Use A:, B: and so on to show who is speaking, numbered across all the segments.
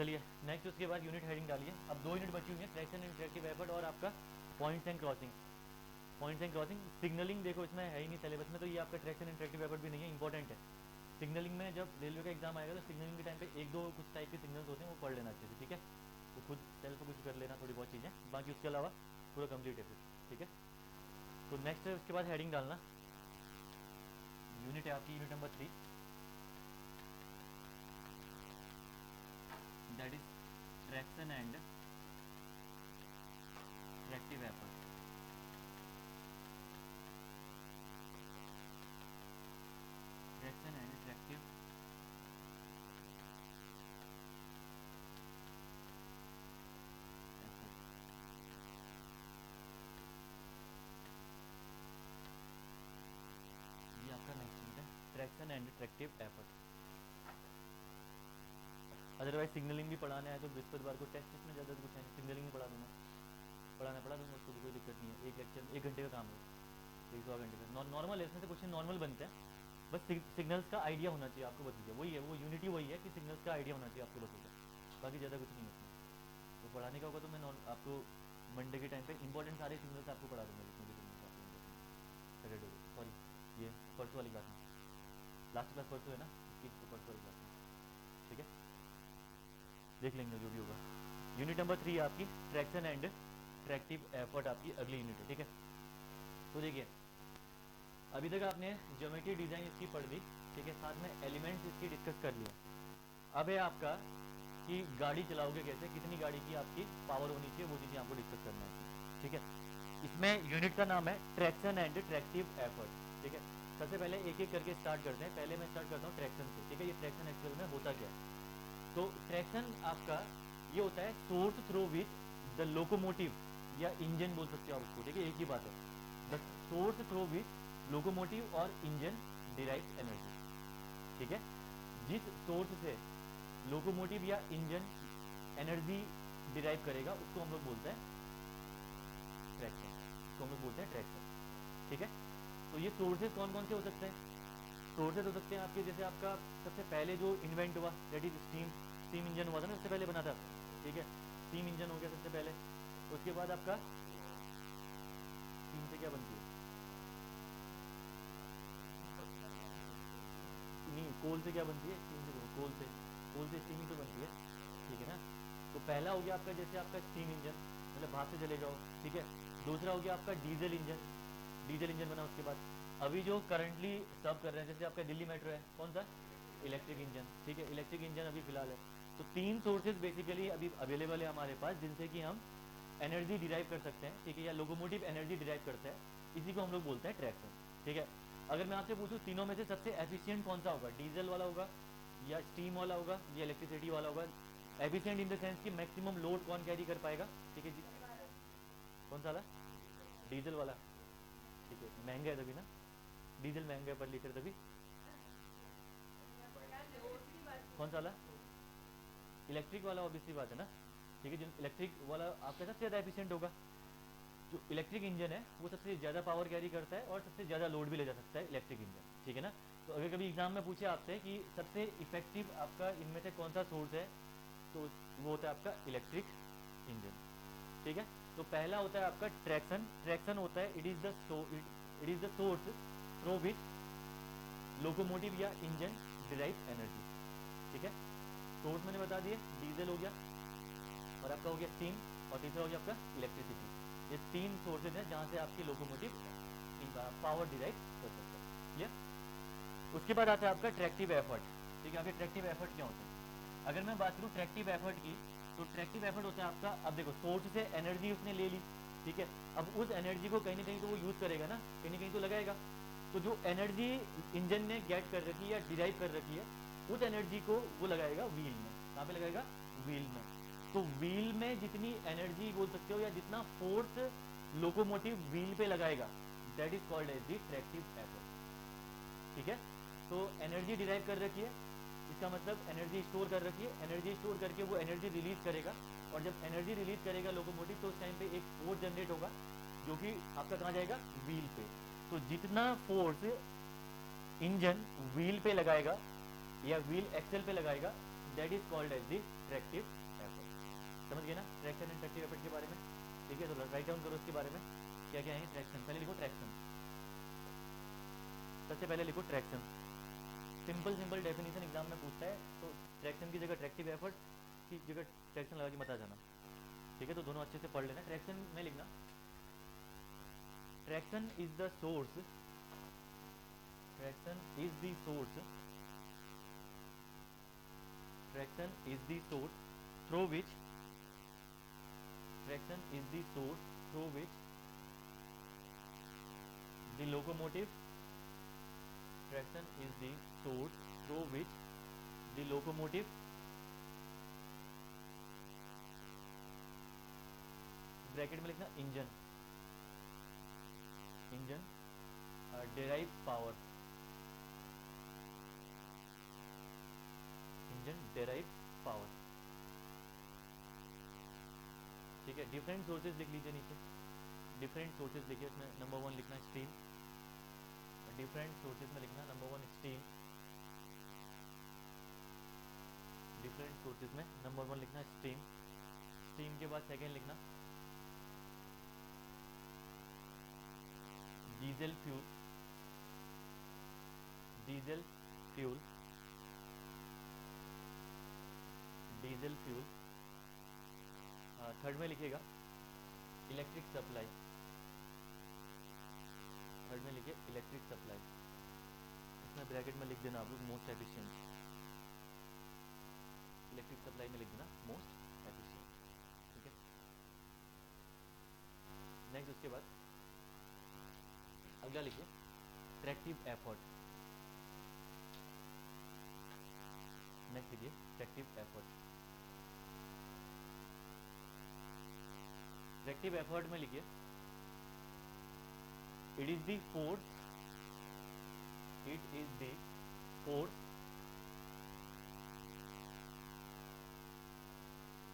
A: चलिए नेक्स्ट उसके बाद यूनिट हेडिंग डालिए। अब 2 यूनिट बची हुई है, ट्रैक्शन एंड ट्रैक्टिव एफर्ट और आपका points and crossing. Points and crossing signalling देखो इसमें है ही नहीं सिलेबस में, तो ये आपका ट्रैक्शन एंड ट्रैक्टिव एफर्ट भी नहीं है, इंपॉर्टेंट है। सिग्नलिंग में जब रेलवे का एग्जाम आएगा तो सिग्नलिंग के टाइम पे एक दो कुछ टाइप के सिग्नल्स होते हैं, वो पढ़ लेना अच्छे से, ठीक है। वो खुद सेल्फ कुछ कर लेना थोड़ी बहुत चीज़ें, बाकी उसके अलावा पूरा कंप्लीट है फिर, ठीक है। तो नेक्स्ट है उसके बाद हेडिंग डालना, यूनिट है आपकी unit number 3, that is traction and tractive effort. Traction and tractive ये आपका नेक्स्ट यूनिट है, traction and tractive effort. Otherwise signalling भी पढ़ाना है तो बृहस्पतिवार को टेस्ट में ज़्यादा कुछ है नहीं, सिग्नलिंग भी पढ़ा दूंगा, पढ़ा दूंगा, उसको भी कोई दिक्कत नहीं है। एक लेक्चर 1 घंटे का काम है, 1 घंटे का नॉर्मल है, इसमें से क्वेश्चन नॉर्मल बनते हैं, बस सिग्नल्स का आइडिया होना चाहिए आपको, बस वही है, वो यूनिटी वही है कि सिग्नल्स का आइडिया होना चाहिए आपको, बस होगा, बाकी ज़्यादा कुछ नहीं है उसमें। तो पढ़ाने का होगा तो मैं आपको मंडे के टाइम पे इंपॉर्टेंट सारे सिग्नल्स आपको पढ़ा दूंगा, जितने भी सिग्नल्स आपको सैटरडे को, सॉरी ये परसों वाली क्लास में, लास्ट क्लास परसों है ना इसकी, तो परसों वाली क्लास में, ठीक है, देख लेंगे जो भी होगा। यूनिट नंबर 3 आपकी ट्रैक्शन एंड ट्रैक्टिव एफर्ट आपकी अगली यूनिट है, ठीक है। तो देखिए अभी तक आपने ज्योमेट्री डिजाइन इसकी पढ़ ली, ठीक है, साथ में एलिमेंट्स इसकी डिस्कस कर लिया। अब है आपका कि गाड़ी चलाओगे कैसे, कितनी गाड़ी की आपकी पावर होनी चाहिए, वो चीज़ें आपको डिस्कस करना है, ठीक है। इसमें यूनिट का नाम है ट्रैक्शन एंड ट्रैक्टिव एफर्ट, ठीक है। सबसे पहले एक एक करके स्टार्ट करते हैं, पहले मैं स्टार्ट करता हूँ ट्रैक्शन से, ठीक है। ये ट्रैक्शन एक्चुअल में होता क्या है, तो ट्रैक्शन आपका ये होता है source through which the locomotive या इंजन बोल सकते हो आप उसको, ठीक है, एक ही बात है, the source through which locomotive और इंजन डिराइव एनर्जी, ठीक है। जिस सोर्स से लोकोमोटिव या इंजन एनर्जी डिराइव करेगा उसको हम लोग बोलते हैं ट्रैक्शन, उसको हम लोग बोलते हैं ट्रैक्शन, ठीक है। तो ये सोर्सेज कौन कौन से हो सकते हैं, सोर्सेज हो सकते हैं आपके, जैसे आपका सबसे पहले जो इन्वेंट हुआ दैट इज स्टीम इंजन हुआ था ना, सबसे पहले बना था, ठीक है, स्टीम इंजन हो गया सबसे पहले। उसके बाद आपका स्टीम से क्या बनती है, नहीं कोल से क्या बनती है, स्टीम से, कोल से स्टीम ही तो बनती है, ठीक है ना। तो पहला हो गया आपका जैसे आपका स्टीम इंजन, मतलब भाप से चले जाओ, ठीक है। दूसरा हो गया आपका डीजल इंजन बना उसके बाद। अभी जो करंटली सब कर रहे हैं जैसे आपका दिल्ली मेट्रो है, कौन सा, इलेक्ट्रिक इंजन, ठीक है, इलेक्ट्रिक इंजन अभी फिलहाल है। तो 3 सोर्सेज बेसिकली अभी अवेलेबल है हमारे पास जिनसे कि हम एनर्जी डिराइव कर सकते हैं, ठीक है, या लोकोमोटिव एनर्जी डिराइव करते हैं, इसी को हम लोग बोलते हैं ट्रैक्शन, ठीक है। अगर मैं आपसे पूछूं तीनों में से सबसे एफिशिएंट कौन सा होगा, डीजल वाला होगा या स्टीम वाला होगा या इलेक्ट्रिसिटी वाला होगा, एफिशिएंट इन द सेंस कि मैक्सिमम लोड कौन कैरी कर पाएगा, ठीक है जी, कौन सा वाला, डीजल वाला, ठीक है, महंगा है तभी ना, डीजल महंगा है पर लीटर तभी, कौन सा वाला, इलेक्ट्रिक वाला, ऑब्वियसली बात है ना, ठीक है, जो इलेक्ट्रिक वाला आपका सबसे ज़्यादा एफिशिएंट होगा। जो इलेक्ट्रिक इंजन है वो सबसे ज़्यादा पावर कैरी करता है और सबसे ज़्यादा लोड भी ले जा सकता है इलेक्ट्रिक इंजन, ठीक है ना। तो अगर कभी एग्जाम में पूछे आपसे कि सबसे इफेक्टिव आपका इनमें से कौन सा सोर्स है, तो वो होता है आपका इलेक्ट्रिक इंजन, ठीक है। तो पहला होता है आपका ट्रैक्शन होता है it is the source through which locomotive या इंजन डिराइव एनर्जी, ठीक है। सोर्स मैंने बता दिए, डीजल हो गया और आपका हो गया स्टीम, और तीसरा हो गया आपका इलेक्ट्रिसिटी। ये 3 सोर्सेज हैं जहाँ से आपकी लोकोमोटिव पावर डिराइव कर सकते हैं, क्लियर। उसके बाद आता है आपका ट्रैक्टिव एफर्ट, ठीक है। आपके ट्रैक्टिव एफर्ट क्या होते हैं, अगर मैं बात करूँ ट्रैक्टिव एफर्ट की, तो ट्रैक्टिव एफर्ट होता है आपका, अब देखो सोर्स से एनर्जी उसने ले ली, ठीक है, अब उस एनर्जी को कहीं ना कहीं तो वो यूज़ करेगा ना, कहीं ना कहीं तो लगाएगा। तो जो एनर्जी इंजन ने गेट कर रखी है या डिराइव कर रखी है, उस एनर्जी को वो लगाएगा व्हील में, कहाँ पे लगाएगा, व्हील में। तो व्हील में जितनी एनर्जी बोल सकते हो या जितना फोर्स लोकोमोटिव व्हील पे लगाएगा, that is called as the tractive effort, ठीक है। तो एनर्जी डिराइव कर रखी है, इसका मतलब एनर्जी स्टोर कर रखी है, एनर्जी स्टोर करके वो एनर्जी रिलीज करेगा, और जब एनर्जी रिलीज करेगा लोकोमोटिव तो उस टाइम पे एक फोर्स जनरेट होगा जो कि आपका कहाँ जाएगा, व्हील पे। तो जितना फोर्स इंजन व्हील पे लगाएगा या व्हील एक्सेल पे लगाएगा, that is called as the tractive effort. समझ गए ना ट्रैक्शन एंड ट्रैक्टिव एफर्ट के बारे में? ठीक है, तो राइट डाउन करो इसके बारे में क्या क्या है। ट्रैक्शन, पहले लिखो ट्रैक्शन, सबसे पहले लिखो traction. Simple simple definition exam में पूछता है, तो ट्रैक्शन की जगह ट्रैक्टिव एफर्ट की जगह ट्रैक्शन लगा के मत आ जाना। ठीक है, तो दोनों अच्छे से पढ़ लेना। ट्रैक्शन में लिखना, traction is the source, traction is the source, traction is the source through which, traction is the source through which the locomotive, traction is the source through which the locomotive bracket में लिखना engine, engine derives power, engine derives power। ठीक है, different sources लिख लीजिए नीचे, different sources लिखिए। इसमें number 1 लिखना स्टीम, डिफरेंट सोर्सेज में लिखना नंबर 1 स्टीम, डिफरेंट सोर्सेज में नंबर 1 लिखना स्टीम। स्टीम के बाद सेकेंड लिखना diesel fuel, diesel fuel, diesel fuel. Third में लिखिएगा इलेक्ट्रिक सप्लाई, थर्ड में लिखिए इलेक्ट्रिक सप्लाई। इसमें ब्रैकेट में लिख देना आप मोस्ट एफिशिएंट, इलेक्ट्रिक सप्लाई में लिख देना मोस्ट एफिशिएंट। ठीक है, नेक्स्ट उसके बाद अगला लिखिए ट्रैक्टिव एफर्ट। नेक्स्ट लिखिए ट्रैक्टिव एफर्ट। ट्रैक्टिव एफर्ट में लिखिए it is the force, it is the force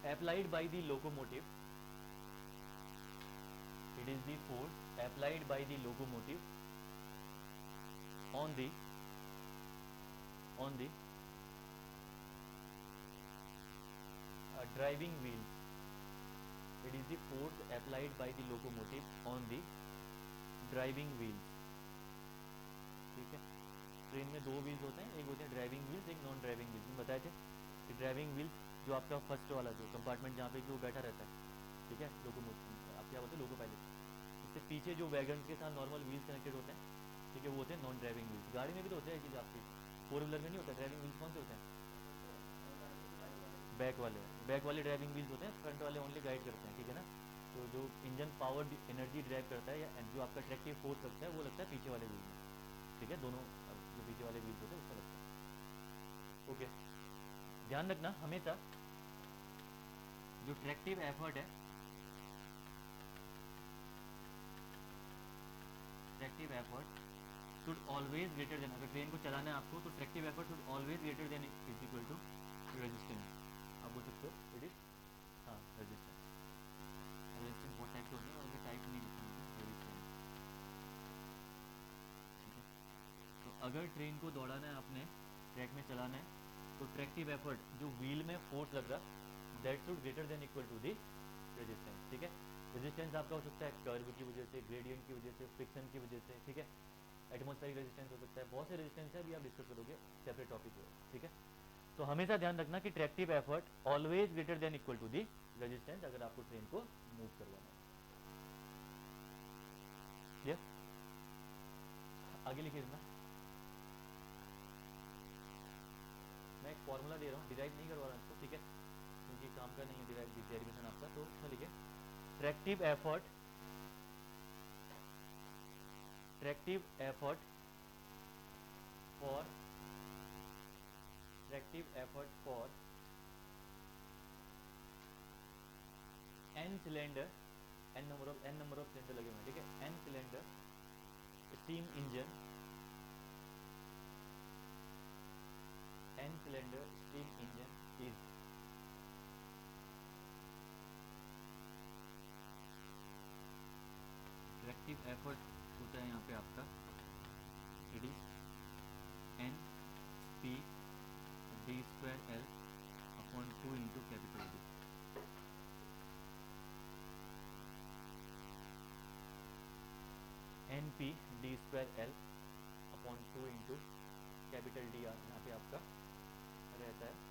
A: applied by the locomotive, it is the force applied by the locomotive on the driving wheels, it is the force applied by the locomotive on the driving wheels। ठीक है, train में 2 wheels होते हैं, एक होते हैं driving wheels, एक non driving wheels. मैं बताए थे कि ड्राइविंग व्हील्स जो आपका फर्स्ट वाला जो कंपार्टमेंट जहाँ पे जो बैठा रहता है, ठीक है, लोकोमोटिव आप क्या बोलते हैं लोको पायलट, इससे पीछे जो वैगन के साथ नॉर्मल व्हील्स कनेक्टेड होते हैं, ठीक है, वो होते हैं नॉन ड्राइविंग व्हील्स। गाड़ी में भी तो होते हैं ये चीज़ आपकी, 4 व्हीलर में नहीं होता। ड्राइविंग व्हील्स कौन से होते हैं? बैक वाले ड्राइविंग व्हील्स होते हैं, फ्रंट वाले ओनली गाइड करते हैं। ठीक है ना, तो जो इंजन पावर एनर्जी ड्राइव करता है या जो आपका ट्रैक्टिव फोर्स लगता है वो लगता है पीछे वाले व्हील में। ठीक है, दोनों जो पीछे वाले व्हील्स होते हैं उसका लगता है। ओके, ध्यान रखना हमेशा जो ट्रैक्टिव एफर्ट है, tractive effort should always greater than, अगर ट्रेन को चलाना है आपको तो tractive effort should always greater than is equal to resistance. आप बोल सकते हो इट इज, हाँ रेजिस्टेंस। रेजिस्टेंस बहुत टाइप के होते हैं और ये टाइप नहीं लिखते हैं रेजिस्टेंस। ठीक है, तो अगर ट्रेन को दौड़ाना है आपने, ट्रैक में चलाना है, तो ट्रैक्टिव एफर्ट जो व्हील में फोर्स लग रहा that should greater than equal to the resistance. ठीक है, रेजिस्टेंस आपका हो सकता है कर्व की वजह से, ग्रेडियंट की वजह से, फ्रिक्शन की वजह से, ठीक है, एटमॉस्फेरिक रेजिस्टेंस हो सकता है, बहुत से रेजिस्टेंस है, अभी आप डिस्कस करोगे सेपरेट टॉपिक है। ठीक है, तो हमेशा ध्यान रखना कि tractive effort always greater than equal to the resistance अगर आपको ट्रेन को मूव करवाना है। क्लियर? आगे लिखिए ना, मैं एक फॉर्मूला दे रहा हूँ, डिराइव नहीं करवा रहा इसको, ठीक है, क्योंकि काम का नहीं है डिराइव डेरिवेशन आपका। तो उसमें लिखिए tractive effort, tractive effort for, tractive effort for n cylinder, n number of cylinder लगे हुए हैं, ठीक है, n cylinder steam engine, n cylinder steam engine is tractive effort होता है यहाँ पे आपका it is n p d square l upon 2 into capital D. N P D square L upon 2 into capital D यहाँ पे आपका रहता है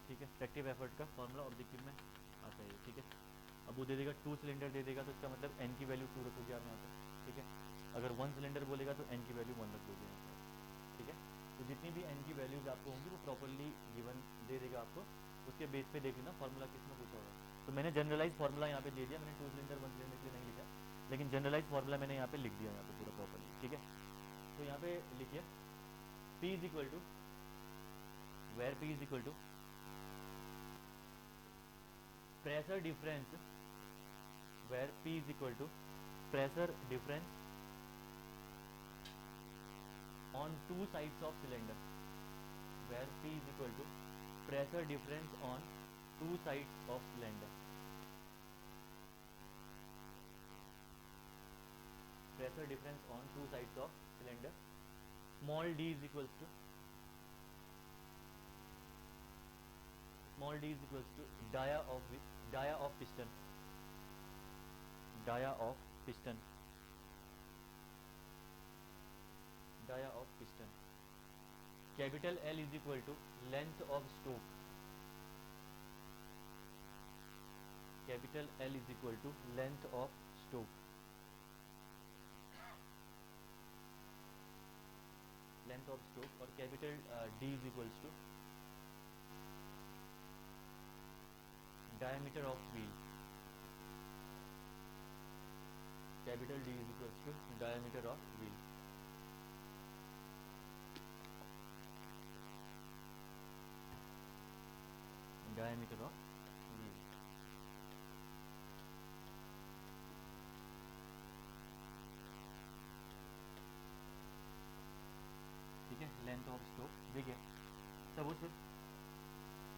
A: ठीक है। फ्रैक्टिव एफर्ट का फॉर्मूला ऑब्जेक्टिव में आता है, ठीक है। अब वो दे देगा 2 सिलेंडर दे देगा, तो इसका मतलब एन की वैल्यू 2 रखोगे आप यहाँ पर, ठीक है। अगर 1 सिलेंडर बोलेगा तो एन की वैल्यू 1 रख दोगे यहाँ पर, ठीक है। तो जितनी भी एन की वैल्यूज आपको होंगी वो प्रॉपरली गिवन दे देगा आपको, उसके बेस पे देख लेना फॉर्मूला किस में पूछा होगा। तो मैंने जनरलाइज फॉर्मूला यहाँ पे दे दिया, मैंने 2 सिलेंडर 1 सिलेंडर के लिए नहीं लिखा, लेकिन जनरलाइज फॉर्मूला मैंने यहाँ पे लिख दिया यहाँ पे पूरा प्रॉपरली, ठीक है। तो यहाँ पे लिखिए P is equal to, where P is equal to pressure difference, where P is equal to pressure difference on two sides of cylinder, where P is equal to pressure difference on two sides of cylinder, pressure difference on two sides of cylinder, small d is equals to dia of piston, dia of piston, dia of piston, capital L is equal to length of stroke, capital L is equal to length of stroke, length of stroke, और capital D is equals to diameter of wheel, capital D is equals to diameter of wheel, diameter of wheel, ठीक है। Length of stroke देखिए, सबूत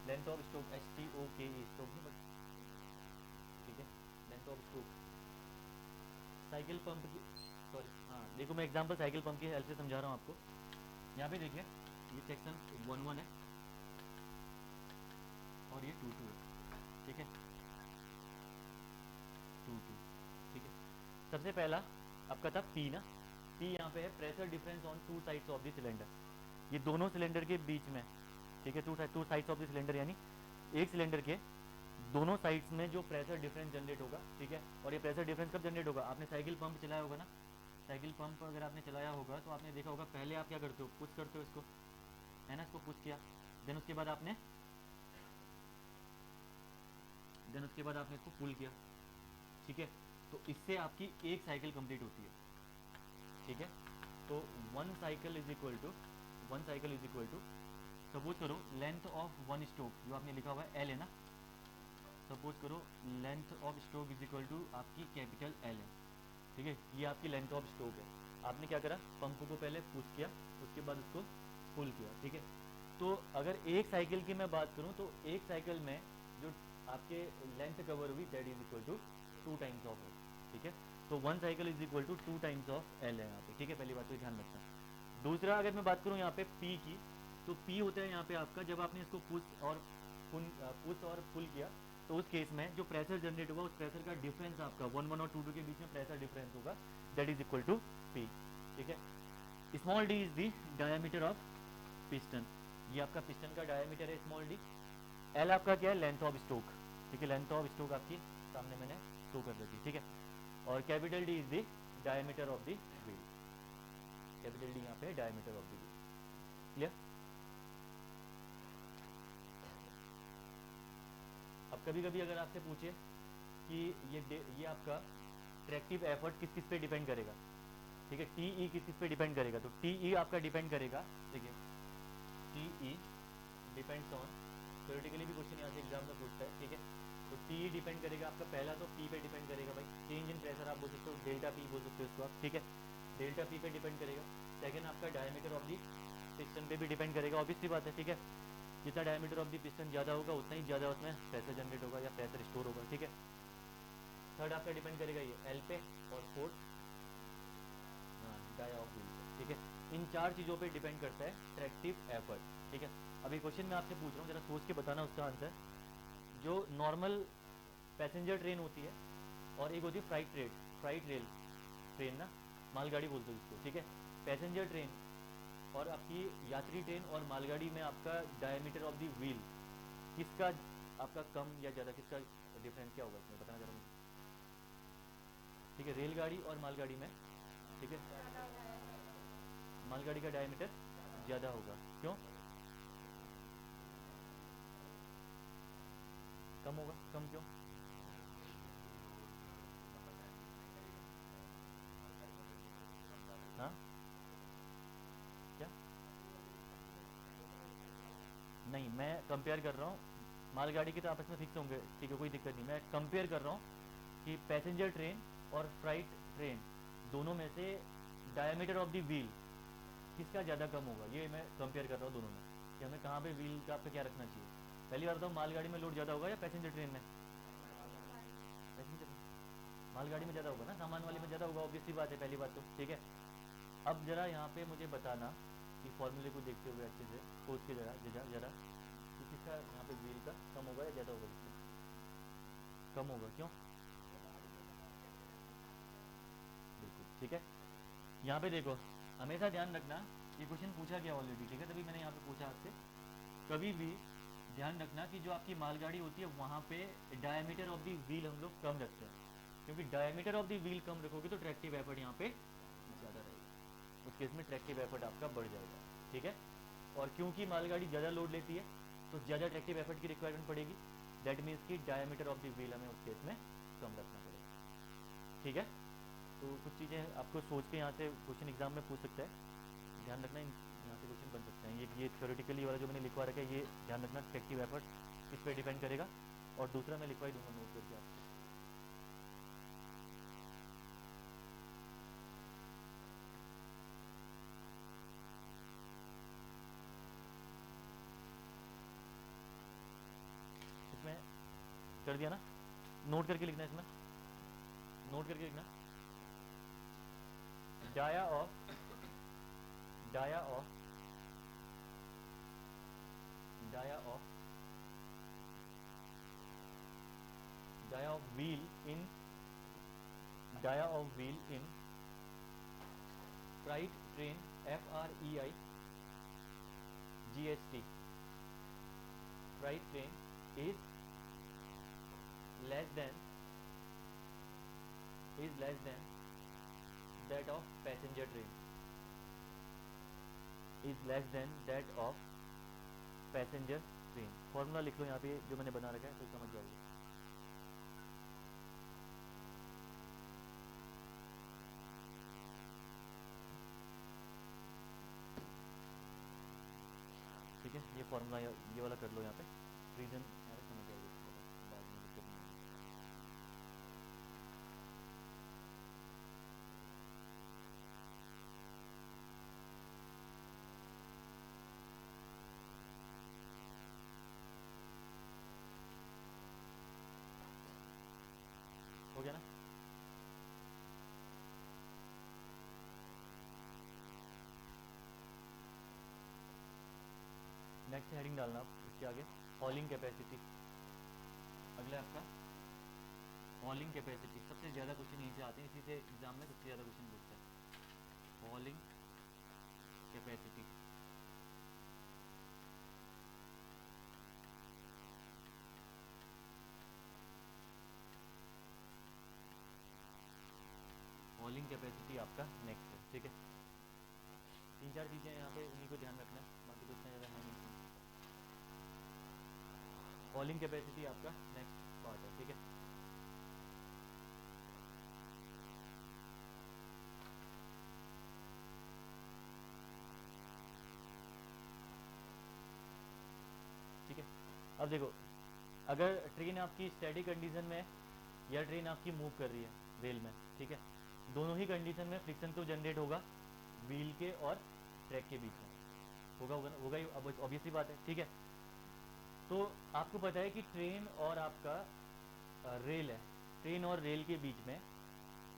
A: length of stroke STOKE stroke नहीं but, ठीक है। Length of stroke cycle pump की, sorry हाँ देखो मैं एग्जांपल साइकिल पंप की हेल्प से समझा रहा हूँ आपको। यहाँ पे देखिए ये सेक्शन 1-1 है और ये 2-2 है, ठीक है, 2-2, ठीक है। सबसे पहला आपका था P ना, P यहाँ पे है pressure difference on two sides of the cylinder, ये दोनों सिलेंडर के बीच में, ठीक है। Two sides of the cylinder यानी एक सिलेंडर के दोनों साइड्स में जो प्रेशर डिफरेंस जनरेट होगा, ठीक है। और ये प्रेशर डिफरेंस कब जनरेट होगा, आपने साइकिल पंप चलाया होगा ना, साइकिल पंप अगर आपने चलाया होगा तो आपने देखा होगा पहले आप क्या करते हो, पुश करते हो इसको, है ना, इसको पुश किया, देन उसके बाद आपने इसको पुल किया, ठीक है। तो इससे आपकी एक साइकिल कंप्लीट होती है, ठीक है। तो one cycle is equal to suppose करो लेंथ ऑफ वन स्ट्रोक, जो आपने लिखा हुआ है L है ना, सपोज करो length of stroke is equal to आपकी कैपिटल L है, ठीक है। ये आपकी लेंथ ऑफ स्ट्रोक है। आपने क्या करा, पंप को पहले पुश किया, उसके बाद उसको पुल किया, ठीक है। तो अगर एक साइकिल की मैं बात करूं तो एक साइकिल में जो आपके लेंथ कवर हुई that is equal to 2 times of L, ठीक है। तो one cycle is equal to 2 times of L है यहाँ पे, ठीक है। पहली बात तो ध्यान रखना। दूसरा अगर मैं बात करूँ यहाँ पे P की, तो P होता है यहाँ पे आपका जब आपने इसको पुश और पुल किया, तो उस केस में जो प्रेशर जनरेट होगा उस प्रेशर का डिफरेंस आपका 1-1 और 2-2 के बीच में प्रेशर डिफरेंस होगा, that is equal to P, ठीक है। Small d is the diameter of piston, ये आपका पिस्टन का डायमीटर है स्मॉल d। L आपका क्या है, लेंथ ऑफ स्ट्रोक, ठीक है। लेंथ ऑफ स्ट्रोक आपकी सामने मैंने शो कर दी, ठीक है। और capital D is the diameter of the wheel, capital D यहाँ पे diameter of the wheel, clear. अब कभी कभी अगर आपसे पूछे कि ये आपका ट्रैक्टिव एफर्ट किस पे डिपेंड करेगा, ठीक है, TE किस पे डिपेंड करेगा, तो TE आपका डिपेंड करेगा, देखिए TE डिपेंड्स ऑन, थ्योरेटिकली भी क्वेश्चन यहाँ से एग्जाम में पूछता है, ठीक है। तो TE डिपेंड करेगा आपका, पहला तो P पे डिपेंड करेगा भाई, चेंज इन प्रेशर आप बोल सकते हो, डेल्टा P बोल सकते हो इसको आप, ठीक है, डेल्टा P पे डिपेंड करेगा। सेकेंड आपका डायमीटर ऑफ दी पिस्टन पे भी डिपेंड करेगा, ऑब्वियसली बात है, ठीक है। जितना डायमीटर ऑफ द पिस्टन ज़्यादा होगा उतना ही ज़्यादा उसमें प्रेशर जनरेट होगा या प्रेशर स्टोर होगा, ठीक है। थर्ड आपका डिपेंड करेगा ये एल पे, और फोर्थ हाँ डाया ऑफ व्हील पे, ठीक है। इन चार चीज़ों पे डिपेंड करता है ट्रैक्टिव एफर्ट, ठीक है। अभी क्वेश्चन मैं आपसे पूछ रहा हूँ, जरा सोच के बताना उसका आंसर। जो नॉर्मल पैसेंजर ट्रेन होती है और एक होती है फ्राइट रेल ट्रेन ना, मालगाड़ी बोलते हैं इसको, ठीक है। पैसेंजर ट्रेन और आपकी यात्री ट्रेन और मालगाड़ी में आपका डायमीटर ऑफ द व्हील किसका आपका कम या ज़्यादा, किसका डिफरेंस क्या होगा इसमें, बताना जरा मुझे, ठीक है। रेलगाड़ी और मालगाड़ी में, ठीक है, मालगाड़ी का डायमीटर ज़्यादा होगा, क्यों कम होगा, कम क्यों? हाँ क्या? नहीं, मैं कंपेयर कर रहा हूँ, मालगाड़ी के तो आपस में फिक्स होंगे, ठीक है, कोई दिक्कत नहीं। मैं कंपेयर कर रहा हूँ कि पैसेंजर ट्रेन और फ्राइट ट्रेन दोनों में से डायमीटर ऑफ द व्हील किसका ज़्यादा कम होगा, ये मैं कंपेयर कर रहा हूँ दोनों में, कि हमें कहाँ पे व्हील का आपका क्या रखना चाहिए। पहली बार बताऊँ, मालगाड़ी में लोड ज़्यादा होगा या पैसेंजर ट्रेन में? पैसेंजर में, मालगाड़ी में ज़्यादा होगा ना, सामान वाली में ज़्यादा होगा, ऑब्वियस सी बात है, पहली बात तो, ठीक है। अब ज़रा यहाँ पे मुझे बताना कि फॉर्मूले को देखते हुए अच्छे से सोच के ज़रा जरा जरा कि किसका यहाँ पे व्हील का कम होगा या ज़्यादा होगा, किसका कम होगा, क्यों? बिल्कुल, ठीक है। यहाँ पे देखो, हमेशा ध्यान रखना, ये क्वेश्चन पूछा गया ऑलरेडी, ठीक है, तभी मैंने यहाँ पे पूछा आपसे। कभी भी ध्यान रखना कि जो आपकी मालगाड़ी होती है वहाँ पे डायमीटर ऑफ द व्हील हम लोग कम रखते हैं, क्योंकि डायमीटर ऑफ द व्हील कम रखोगे तो ट्रैक्टिव एफर्ट यहाँ पे ज़्यादा रहेगा, उस केस में ट्रैक्टिव एफर्ट आपका बढ़ जाएगा, ठीक है। और क्योंकि मालगाड़ी ज़्यादा लोड लेती है तो ज़्यादा ट्रैक्टिव एफर्ट की रिक्वायरमेंट पड़ेगी, दैट मीन्स कि डायमीटर ऑफ द व्हील हमें उस केस में कम रखना पड़ेगा, ठीक है। तो कुछ चीज़ें आपको सोच के यहाँ से क्वेश्चन एग्जाम में पूछ सकता है, ध्यान रखना, यहाँ से क्वेश्चन बन सकते हैं। ये थ्योरेटिकली वाला जो मैंने लिखवा रखा है, ये ध्यान रखना, ट्रैक्टिव एफर्ट इस पर डिपेंड करेगा। और दूसरा मैं लिखवा ही दूंगा नोट करके आपको। इसमें कर दिया ना, नोट करके लिखना है इसमें, नोट करके लिखना, dia of dia of dia of dia of wheel in dia of wheel in freight train, FREIGHT, freight train is less than that of passenger train, is less than that of passenger train। Formula लिख लो यहाँ पे जो मैंने बना रखा है, तो समझ जाओगे। ठीक है, ये फॉर्मूला ये वाला कर लो यहाँ पे, रीजन समझ जाओगे, बाद में दिक्कत नहीं होगी। हो गया ना? नेक्स्ट हेडिंग डालना आप इसके आगे, हॉलिंग कैपेसिटी। अगला आपका हॉलिंग कैपेसिटी, सबसे ज़्यादा क्वेश्चन यहीं से आते हैं, इसी से एग्जाम में सबसे ज़्यादा क्वेश्चन पूछता है, हॉलिंग कैपेसिटी। हॉलिंग कैपेसिटी आपका नेक्स्ट है, ठीक है। तीन चार चीज़ें यहाँ पे, उन्हीं को ध्यान रखना है, बाकी तो इतना ज़्यादा है नहीं। हॉलिंग कैपेसिटी आपका नेक्स्ट पार्ट है, ठीक है। ठीक है, अब देखो, अगर ट्रेन आपकी स्टडी कंडीशन में है या ट्रेन आपकी मूव कर रही है रेल में, ठीक है, दोनों ही कंडीशन में फ्रिक्शन तो जनरेट होगा व्हील के और ट्रैक के बीच में, होगा होगा होगा ही, अब ऑब्वियसली बात है, ठीक है। तो आपको पता है कि ट्रेन और आपका रेल है, ट्रेन और रेल के बीच में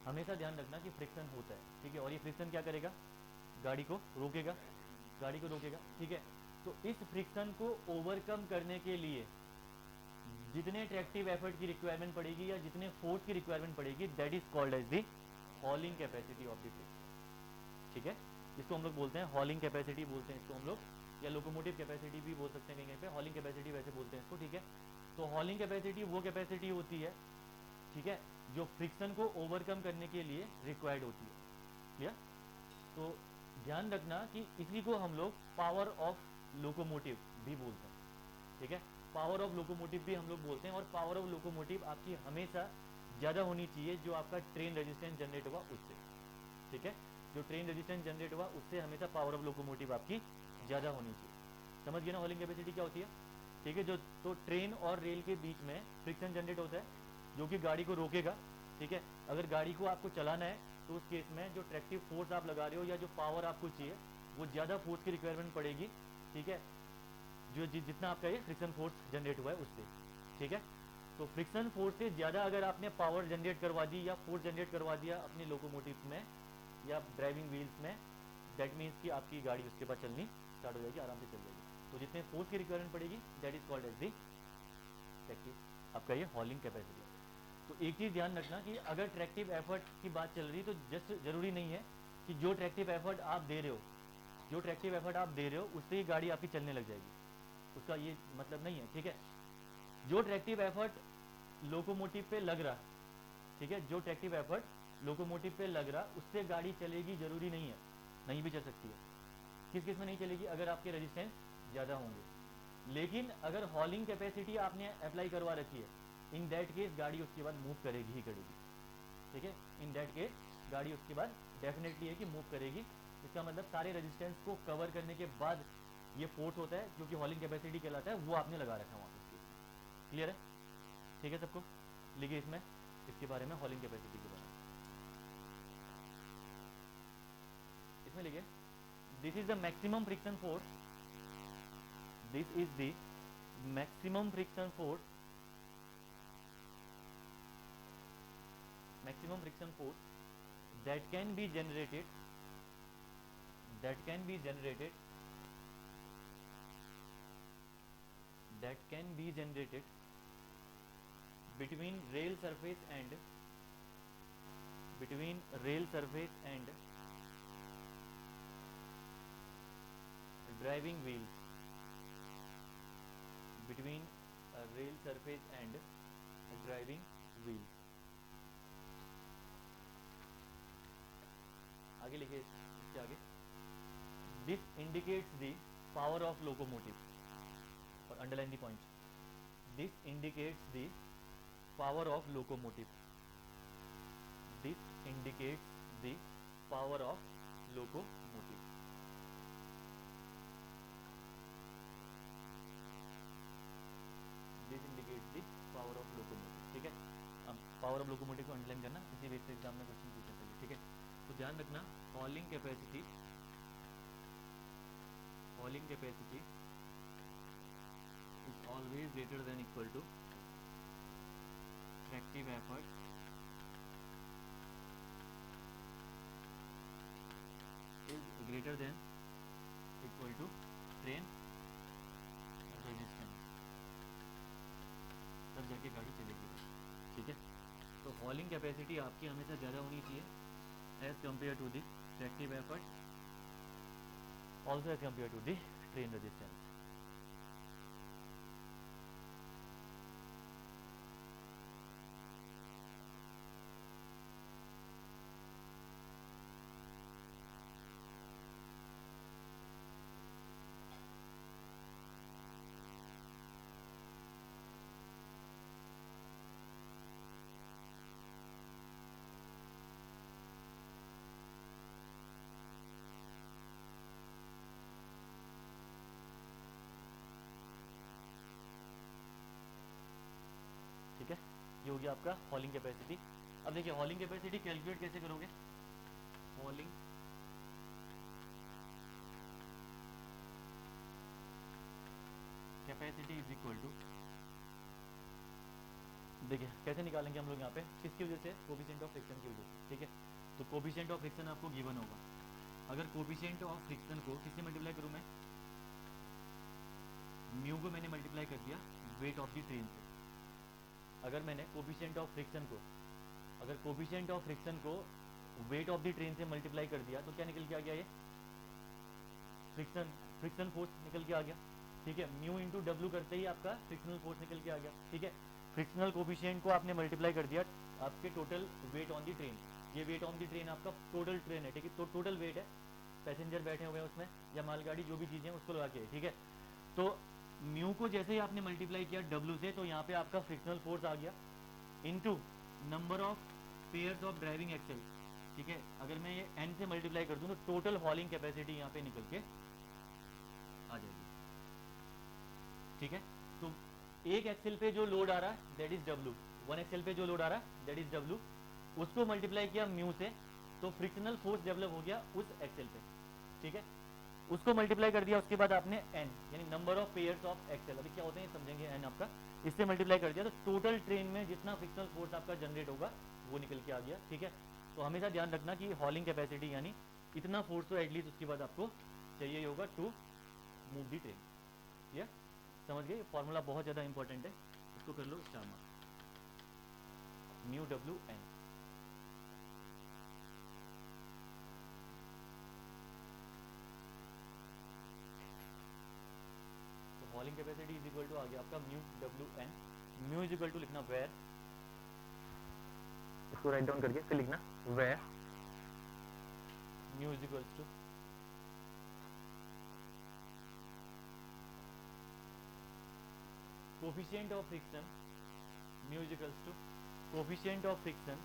A: हमेशा ध्यान रखना कि फ्रिक्शन होता है, ठीक है। और ये फ्रिक्शन क्या करेगा, गाड़ी को रोकेगा, गाड़ी को रोकेगा, ठीक है। तो इस फ्रिक्शन को ओवरकम करने के लिए जितने ट्रैक्टिव एफर्ट की रिक्वायरमेंट पड़ेगी या जितने फोर्स की रिक्वायरमेंट पड़ेगी, that is called as the hauling capacity of the train, ठीक है। इसको हम लोग बोलते हैं हॉलिंग कैपेसिटी बोलते हैं इसको हम लोग, या लोकोमोटिव कैपेसिटी भी बोल सकते हैं कहीं कहीं पे, हॉलिंग कैपेसिटी वैसे बोलते हैं इसको, ठीक है। तो हॉलिंग कैपेसिटी वो कैपेसिटी होती है, ठीक है, जो फ्रिक्शन को ओवरकम करने के लिए रिक्वायर्ड होती है, क्लियर। तो ध्यान रखना कि इसी को हम लोग पावर ऑफ लोकोमोटिव भी बोलते हैं, ठीक है। पावर ऑफ लोकोमोटिव भी हम लोग बोलते हैं, और पावर ऑफ लोकोमोटिव आपकी हमेशा ज़्यादा होनी चाहिए जो आपका ट्रेन रेजिस्टेंस जनरेट हुआ उससे, ठीक है। जो ट्रेन रेजिस्टेंस जनरेट हुआ उससे हमेशा पावर ऑफ लोकोमोटिव आपकी ज़्यादा होनी चाहिए। समझ गए ना हॉलिंग कैपेसिटी क्या होती है, ठीक है। जो तो ट्रेन और रेल के बीच में फ्रिक्शन जनरेट होता है जो कि गाड़ी को रोकेगा, ठीक है। अगर गाड़ी को आपको चलाना है तो उस केस में जो ट्रैक्टिव फोर्स आप लगा रहे हो या जो पावर आपको चाहिए वो ज़्यादा फोर्स की रिक्वायरमेंट पड़ेगी, ठीक है, जो जितना आपका ये फ्रिक्शन फोर्स जनरेट हुआ है उससे, ठीक है। तो फ्रिक्शन फोर्स से ज़्यादा अगर आपने पावर जनरेट करवा दी या फोर्स जनरेट करवा दिया अपने लोकोमोटिव में या ड्राइविंग व्हील्स में, दैट मीन्स कि आपकी गाड़ी उसके बाद चलनी स्टार्ट हो जाएगी, आराम से चल जाएगी। तो जितने फोर्स की रिक्वायरमेंट पड़ेगी that is called as the tractive आपका ये हॉलिंग कैपेसिटी। तो एक चीज़ ध्यान रखना कि अगर ट्रैक्टिव एफर्ट की बात चल रही तो जस्ट जरूरी नहीं है कि जो ट्रैक्टिव एफर्ट आप दे रहे हो, जो ट्रैक्टिव एफर्ट आप दे रहे हो उससे ही गाड़ी आपकी चलने लग जाएगी, उसका ये मतलब नहीं है, ठीक है। जो ट्रैक्टिव एफर्ट लोकोमोटिव पे लग रहा, ठीक है, जो ट्रैक्टिव एफर्ट लोकोमोटिव पे लग रहा उससे गाड़ी चलेगी जरूरी नहीं है, नहीं भी चल सकती है। किस केस में नहीं चलेगी, अगर आपके रेजिस्टेंस ज़्यादा होंगे। लेकिन अगर हॉलिंग कैपेसिटी आपने अप्लाई करवा रखी है, इन दैट केस गाड़ी उसके बाद मूव करेगी ही करेगी, ठीक है। इन दैट केस गाड़ी उसके बाद डेफिनेटली है कि मूव करेगी। इसका मतलब सारे रेजिस्टेंस को कवर करने के बाद ये फोर्स होता है जो कि हॉलिंग कैपेसिटी कहलाता है, वो आपने लगा रखा है वहाँ पे। क्लियर है, ठीक है सबको। लिखिए इसमें इसके बारे में, हॉलिंग कैपेसिटी के बारे में इसमें लिखिए, this is the maximum friction force, this is the maximum friction force, maximum friction force that can be generated, that can be generated, that can be generated between rail surface and, between rail surface and driving wheels, between rail surface and driving wheels। आगे लिखिए इसके आगे, this indicates the power of locomotive, और underline the point, this indicates the power of locomotive, this indicates the power of locomotive. This indicates the power of locomotive, ठीक है। अब power of locomotive को underline करना, इसी base पे exam में question पूछा चाहिए, ठीक है। तो ध्यान रखना, hauling capacity, hauling capacity is always greater than equal to tractive effort is greater than equal to train resistance, तब जाके गाड़ी चलेगी, ठीक है। तो हॉलिंग कैपेसिटी आपकी हमेशा ज़्यादा होनी चाहिए as compared to the tractive effort, also as compared to the train resistance। ठीक है, ये हो गया आपका हॉलिंग कैपेसिटी। अब देखिए हॉलिंग कैपेसिटी कैलकुलेट कैसे करोगे, hauling capacity is equal to, देखिए कैसे निकालेंगे हम लोग यहाँ पे, किसकी वजह से, कोफिशिएंट ऑफ फ्रिक्शन की वजह से, ठीक है। तो कोफिशिएंट ऑफ फ्रिक्शन आपको गिवन होगा, अगर कोफिशिएंट ऑफ फ्रिक्शन को किससे मल्टीप्लाई करूँ मैं, म्यू को मैंने मल्टीप्लाई कर दिया वेट ऑफ द ट्रेन से। अगर मैंने कोफिशिएंट ऑफ फ्रिक्शन को, अगर कोफिशिएंट ऑफ फ्रिक्शन को वेट ऑफ द ट्रेन से मल्टीप्लाई कर दिया तो क्या निकल के आ गया, ये फ्रिक्शन फोर्स निकल के आ गया, ठीक है। म्यू इंटू डब्ल्यू करते ही आपका फ्रिक्शनल फोर्स निकल के आ गया, ठीक है। फ्रिक्शनल कोफिशिएंट को आपने मल्टीप्लाई कर दिया आपके total weight on the train, ये वेट ऑन द ट्रेन आपका टोटल ट्रेन है, ठीक है। तो टोटल वेट है, पैसेंजर बैठे हुए हैं उसमें या मालगाड़ी जो भी चीज़ें उसको लगा के, ठीक है। तो म्यू को जैसे ही आपने मल्टीप्लाई किया डब्ल्यू से, तो यहाँ पे आपका फ्रिक्शनल फोर्स आ गया into number of pairs of driving axle, ठीक है। अगर मैं ये एन से मल्टीप्लाई कर दूं तो टोटल हॉलिंग कैपेसिटी यहाँ पे निकल के आ जाएगी, ठीक है। तो एक एक्सेल पे जो लोड आ रहा है that is W, one axle पे जो लोड आ रहा है दैट इज डब्ल्यू, उसको मल्टीप्लाई किया म्यू से तो फ्रिक्शनल फोर्स डेवलप हो गया उस एक्सेल पे, ठीक है। उसको मल्टीप्लाई कर दिया, उसके बाद आपने एन यानी number of pairs of axle, अभी क्या होते हैं समझेंगे, एन आपका इससे मल्टीप्लाई कर दिया तो टोटल ट्रेन में जितना फ्रिक्शनल फोर्स आपका जनरेट होगा वो निकल के आ गया, ठीक है। तो हमेशा ध्यान रखना कि हॉलिंग कैपेसिटी यानी इतना फोर्स तो एटलीस्ट उसके बाद आपको चाहिए होगा टू मूव दी ट्रेन, ये समझ गए। फॉर्मूला बहुत ज़्यादा इंपॉर्टेंट है, इसको कर लो star mark, mu W N. तो hauling capacity is equal to आ गया आपका mu W N, mu is equal to लिखना वेयर, इसको राइट डाउन करके फिर लिखना where mu is equals to coefficient of friction, mu is equals to coefficient of friction,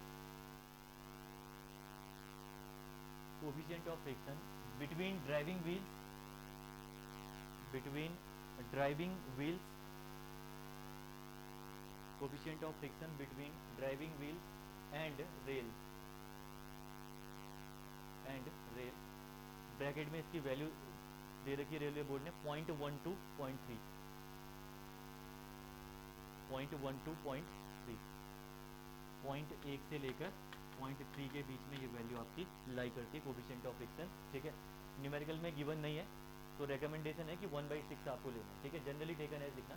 A: coefficient of friction between driving wheels, between driving wheels, coefficient of friction between driving wheels and rail, bracket में इसकी value दे रखी है railway board ने 0.1 to 0.3, 0.1 to 0.3, 0.1 से लेकर 0.3 के बीच में ये वैल्यू आपकी लाई करती है कोफिशिएंट ऑफ फ्रिक्शन, ठीक है। न्यूमेरिकल में गिवन नहीं है तो रेकमेंडेशन है कि 1/6 आपको लेना है, ठीक है। जनरली टेकन एज लिखना,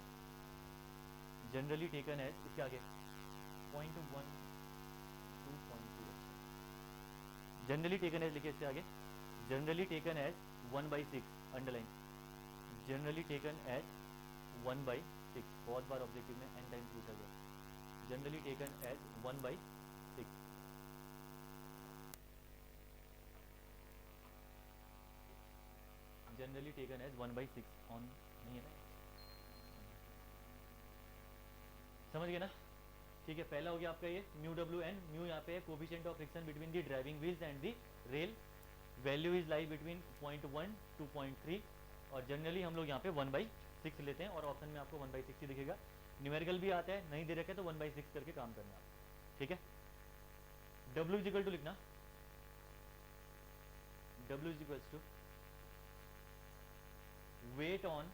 A: जनरली टेकन एज, इसके आगे 0.1 to 0.2, जनरली टेकन एज लिखे, इसके आगे generally taken as 1/6 underline, generally taken as 1/6, बहुत बार ऑब्जेक्टिव में एन टाइम्स पूछा गया, generally taken as 1/6, generally taken as 1/6 on नहीं है ना, समझ गए ना, ठीक है। पहला हो गया आपका ये म्यू डब्ल्यू एन, म्यू यहाँ पे है coefficient of friction between the driving wheels and the rail, value is lie between 0.1 to 0.3, और जनरली हम लोग यहाँ पे 1/6 लेते हैं और ऑप्शन में आपको 1/6 ही दिखेगा, न्यूमेरिकल भी आता है, नहीं दे रखे तो 1/6 करके काम करना है, ठीक है। डब्ल्यू इज इक्वल टू लिखना, W is equals to weight on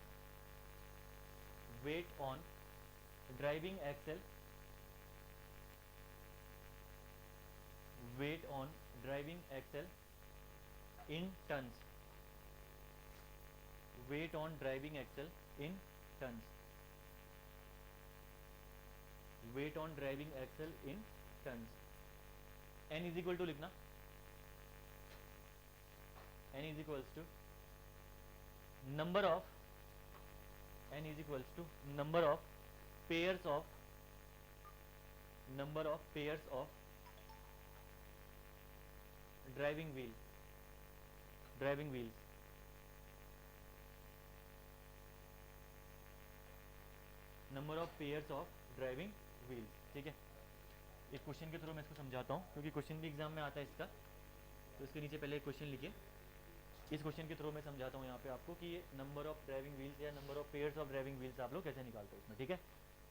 A: driving axle, weight on driving axle in tons, weight on driving axle in tons, weight on driving axle in tons, n is equal to लिखना, n is equals to number of, n is equals to number of pairs of driving wheels, number of pairs of driving wheels, ठीक है। एक question के through मैं इसको समझाता हूँ क्योंकि क्वेश्चन भी एग्जाम में आता है इसका, तो इसके नीचे पहले एक क्वेश्चन लिखिए, इस क्वेश्चन के थ्रू मैं समझाता हूँ यहाँ पे आपको कि ये नंबर ऑफ ड्राइविंग व्हील्स या number of pairs of driving wheels आप लोग कैसे निकालते हो इसमें, ठीक है।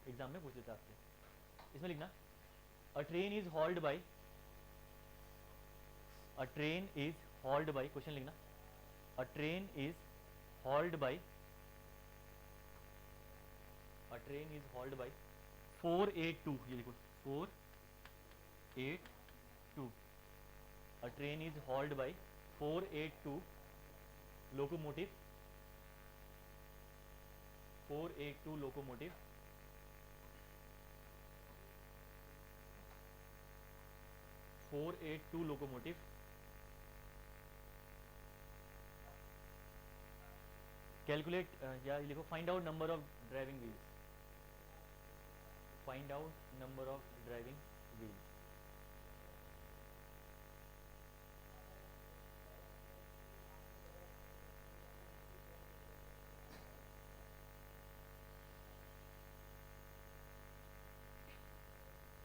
A: एग्जाम में पूछ लेता है आपसे, इसमें लिखना a train is hauled by, a train is hauled by, question लिखना a train is hauled by train is hauled by 482, ये देखो 482, a train is hauled by 482 locomotive, 482 locomotive, calculate या लिखो find out number of driving wheels, find out number of driving wheels.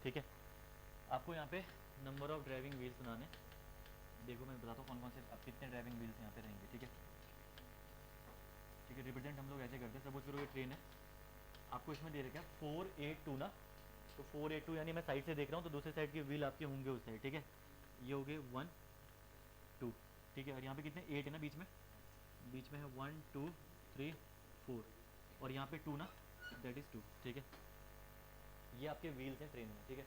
A: ठीक है, आपको यहाँ पे नंबर ऑफ ड्राइविंग व्हील्स बनाने, देखो मैं बताता हूँ कौन कौन से अब कितने ड्राइविंग व्हील्स यहाँ पे रहेंगे। ठीक है, ठीक है, रिप्रेजेंट हम लोग ऐसे करते हैं। सपोज करो ये ट्रेन है, आपको इसमें दे रखा है 482 ना, तो 482 यानी मैं साइड से देख रहा हूँ तो दूसरे साइड के व्हील आपके होंगे उस साइड। ठीक है, ये हो गए 1 2, ठीक है, और यहाँ पे कितने 8 है ना, बीच में है 1 2 3 4, और यहाँ पे 2 ना, दैट इज़ 2। ठीक है, ये आपके व्हील्स हैं ट्रेन में। ठीक है,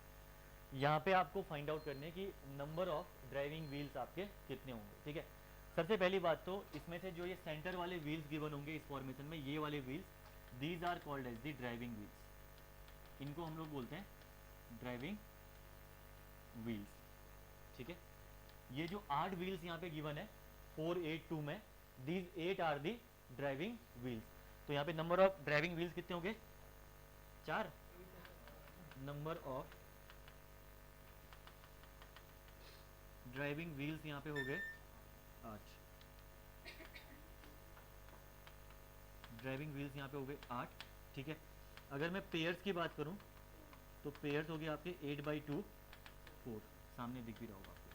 A: यहाँ पे आपको फाइंड आउट करने की नंबर ऑफ ड्राइविंग व्हील्स आपके कितने होंगे। ठीक है, सबसे पहली बात तो इसमें से जो ये सेंटर वाले व्हील्स गिवन होंगे इस फॉर्मेशन में, ये वाले wheels, these are called as the driving wheels, इनको हम लोग बोलते हैं ड्राइविंग व्हील्स। ठीक है, ये जो 8 व्हील्स यहाँ पे गिवन है 482 में, these 8 are the driving wheels. तो यहाँ पे नंबर ऑफ ड्राइविंग व्हील्स कितने होंगे, 4। नंबर ऑफ ड्राइविंग व्हील्स यहाँ पे हो गए 8, ड्राइविंग व्हील्स यहाँ पे हो गए 8। ठीक है, अगर मैं पेयर्स की बात करूँ तो पेयर्स हो गए आपके 8/2 4, सामने दिख भी रहा होगा आपको।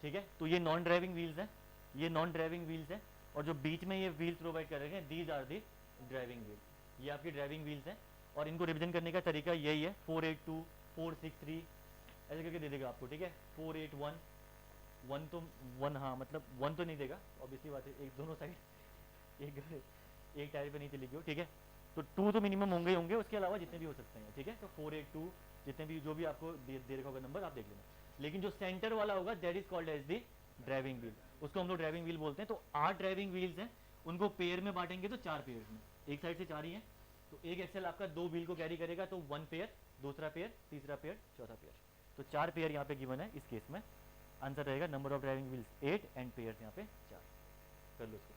A: ठीक है, तो ये नॉन ड्राइविंग व्हील्स है, ये नॉन ड्राइविंग व्हील्स है, और जो बीच में ये व्हील्स प्रोवाइड कर रहे हैं these are the driving wheel, ये आपकी ड्राइविंग व्हील्स हैं। और इनको रिप्रेजेंट करने का तरीका यही है, 482 463 ऐसे करके दे देगा आपको। ठीक है, 481 1 तो 1, हाँ मतलब 1 तो नहीं देगा, ऑब्वियसली बात है, एक दोनों साइड एक टायर पे नहीं चलेगी वो। ठीक है, तो 2 तो मिनिमम होंगे ही होंगे, उसके अलावा जितने भी हो सकते हैं। ठीक है, तो 482 जितने भी जो भी आपको दे रखा होगा नंबर आप देख लेना, लेकिन जो सेंटर वाला होगा that is called as the driving wheel, उसको हम लोग ड्राइविंग व्हील बोलते हैं। तो 8 ड्राइविंग व्हील्स हैं, उनको पेयर में बांटेंगे तो 4 पेयर्स में, एक साइड से 4 ही हैं, तो एक एक्सेल आपका 2 व्हील को कैरी करेगा, तो 1 पेयर, दूसरा पेयर, तीसरा पेयर, चौथा पेयर, तो 4 पेयर यहाँ पे गिवन है इस केस में। आंसर रहेगा number of driving wheels 8 and pairs यहाँ पे 4। कर लो इसको।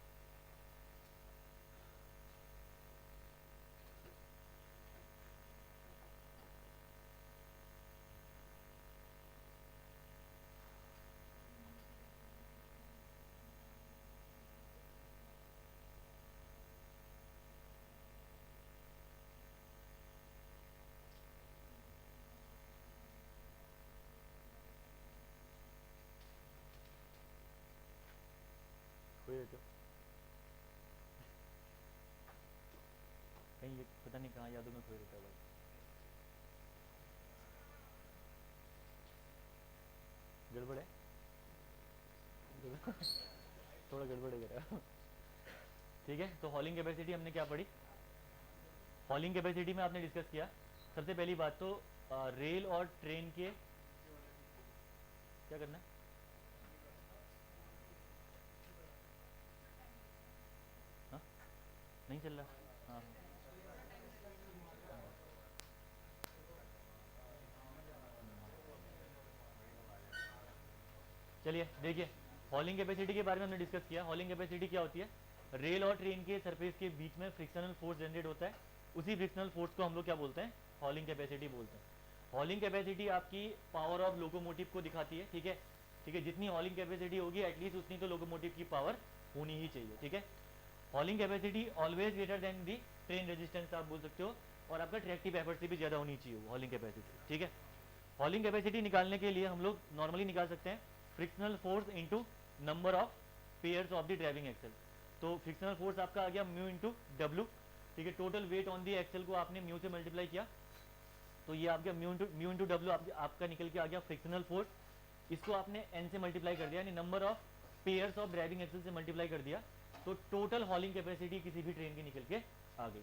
A: खोए रहते हो कहीं, ये पता नहीं कहाँ यादों में खोए रहता है भाई। गड़बड़ है थोड़ा गड़बड़ है जरा। ठीक है, तो हॉलिंग कैपेसिटी हमने क्या पढ़ी, हॉलिंग कैपेसिटी में आपने डिस्कस किया सबसे पहली बात तो रेल और ट्रेन के क्या करना है, हाँ नहीं चल रहा, हाँ चलिए देखिए, हॉलिंग कैपेसिटी के बारे में हमने डिस्कस किया। हॉलिंग कैपेसिटी क्या होती है, रेल और ट्रेन के सरफेस के बीच में फ्रिक्शनल फोर्स जनरेट होता है, उसी फ्रिक्शनल फोर्स को हम लोग क्या बोलते हैं, हॉलिंग कैपेसिटी बोलते हैं। हॉलिंग कैपेसिटी आपकी पावर ऑफ लोकोमोटिव को दिखाती है। ठीक है, ठीक है, जितनी हॉलिंग कैपेसिटी होगी एटलीस्ट उतनी तो लोकोमोटिव की पावर होनी ही चाहिए। ठीक है, hauling capacity always greater than the train resistance आप बोल सकते हो, और आपका ट्रैक्टिव एफर्ट से भी ज़्यादा होनी चाहिए हॉलिंग कैपेसिटी। ठीक है, हॉलिंग कैपेसिटी निकालने के लिए हम लोग नॉर्मली निकाल सकते हैं frictional force into number of pairs of the driving axle. तो फ्रिक्शनल फोर्स आपका आ गया म्यू इंटू डब्ल्यू। ठीक है, total weight on the axle को आपने म्यू से मल्टीप्लाई किया, तो ये आपका म्यू इंटू डब्ल्यू आपका निकल के आ गया फ्रिक्शनल फोर्स। इसको आपने एन से मल्टीप्लाई कर दिया, यानी number of pairs of driving axle से मल्टीप्लाई कर दिया, तो टोटल हॉलिंग कैपेसिटी किसी भी ट्रेन की निकल के आ गई।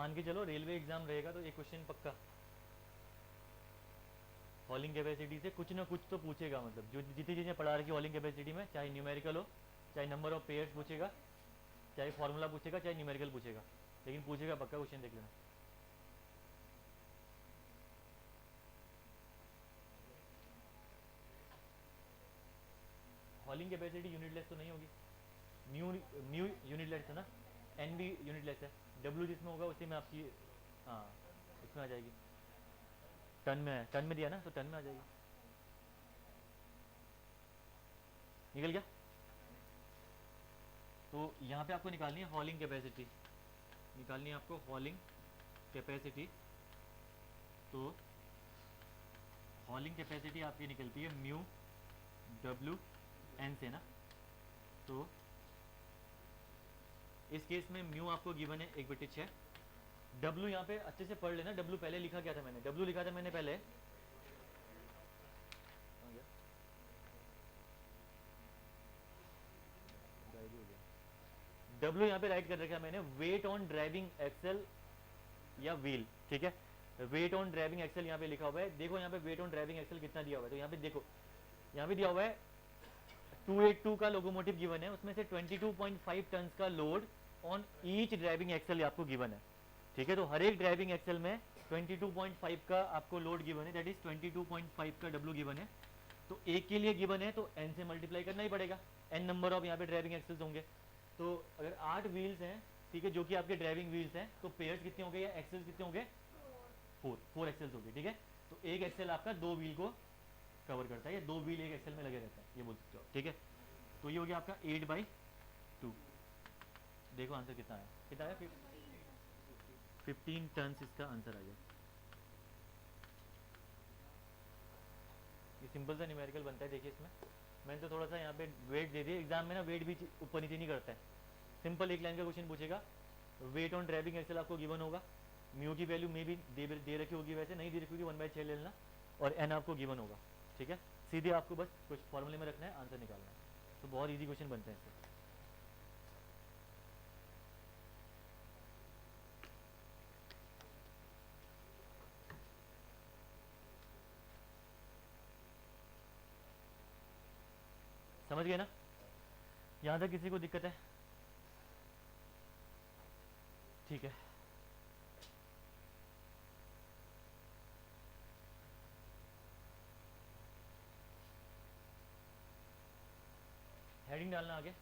A: मान के चलो रेलवे एग्जाम रहेगा तो एक क्वेश्चन पक्का हॉलिंग कैपेसिटी से कुछ ना कुछ तो पूछेगा, मतलब जो जितनी चीज़ें पढ़ा रखी हॉलिंग कैपेसिटी में, चाहे न्यूमेरिकल हो, चाहे नंबर ऑफ पेयर्स पूछेगा, चाहे फॉर्मूला पूछेगा, चाहे न्यूमेरिकल पूछेगा, लेकिन पूछेगा पक्का क्वेश्चन, देख लेना। हॉलिंग कैपेसिटी यूनिटलेस तो नहीं होगी, म्यू म्यू यूनिटलेस है ना, एन भी यूनिटलेस है, डब्ल्यू जिसमें होगा उसी में आपकी, हाँ उसमें आ जाएगी, टन में है, टन में दिया ना तो टन में आ जाएगी। निकल गया। तो यहाँ पे आपको निकालनी है हॉलिंग कैपेसिटी, निकालनी है आपको हॉलिंग कैपेसिटी। तो हॉलिंग कैपेसिटी आपकी निकलती है म्यू डब्ल्यू एन से ना। तो इस केस में म्यू आपको गिवन है 1/6। डब्ल्यू यहाँ पे अच्छे से पढ़ लेना, डब्ल्यू पहले लिखा क्या था मैंने, डब्ल्यू लिखा था मैंने पहले, डब्ल्यू यहाँ पे राइट कर रखा है मैंने, वेट ऑन ड्राइविंग एक्सेल या व्हील, ठीक है। वेट ऑन ड्राइविंग एक्सेल यहाँ पे लिखा हुआ है, देखो यहाँ पे वेट ऑन ड्राइविंग एक्सेल कितना दिया हुआ है, तो यहाँ पे देखो, यहाँ पे दिया हुआ है 282 का लोकोमोटिव गिवन है, उसमें से 22.5 टन का load on each driving axle आपको गिवन है, ठीक है। तो हर एक ड्राइविंग एक्सेल में 22.5 का आपको लोड गिवन है, दैट इज 22.5 का डब्ल्यू गिवन है। तो एक के लिए गिवन है तो एन से मल्टीप्लाई करना ही पड़ेगा, एन नंबर ऑफ यहाँ पे ड्राइविंग एक्सेल्स होंगे। तो अगर 8 व्हील्स हैं, ठीक है, जो कि आपके ड्राइविंग व्हील्स हैं, तो पेयर्स कितने होंगे या एक्सेल्स कितने होंगे, 4 एक्सेल्स होंगे, ठीक है। तो एक एक्सेल आपका 2 व्हील को कवर करता है, या 2 व्हील एक एक्सेल में लगे रहता है, ये बोल सकते हो, ठीक है। तो ये हो गया आपका 8/2। देखो आंसर कितना आया, कितना आया, 15 टन इसका आंसर आ गया। ये सिंपल सा न्यूमेरिकल बनता है, देखिए इसमें मैंने तो थोड़ा सा यहाँ पे वेट दे दिया, एग्जाम में ना वेट भी ऊपर नीचे नहीं करता है, सिंपल एक लाइन का क्वेश्चन पूछेगा, वेट ऑन ड्राइविंग एक्सेल आपको गिवन होगा, म्यू की वैल्यू में भी दे रखी होगी, वैसे नहीं दे रखी होगी 1/6 ले लेना, और एन आपको गिवन होगा, ठीक है। सीधे आपको बस कुछ फॉर्मूले में रखना है, आंसर निकालना है, तो बहुत ईजी क्वेश्चन बनते हैं इससे। समझ गए ना, यहाँ तक किसी को दिक्कत है, ठीक है। हेडिंग डालना आगे,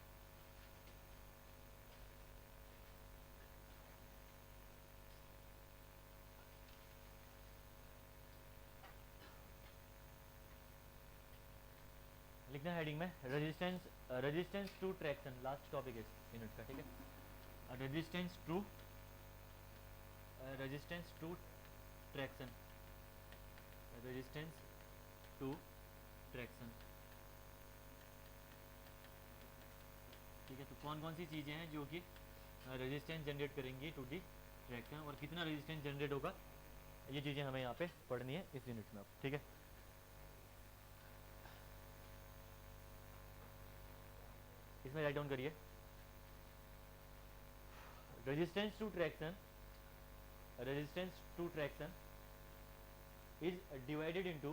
A: लिखना हेडिंग में resistance to traction, last topic है यूनिट का, ठीक है। Resistance to traction, resistance to traction, ठीक है। तो कौन कौन सी चीज़ें हैं जो कि रेजिस्टेंस जनरेट करेंगी टू दी ट्रैक्शन, और कितना रेजिस्टेंस जनरेट होगा, ये चीज़ें हमें यहाँ पे पढ़नी है इस यूनिट में, ठीक है। इसमें राइट डाउन करिए, resistance to traction is divided into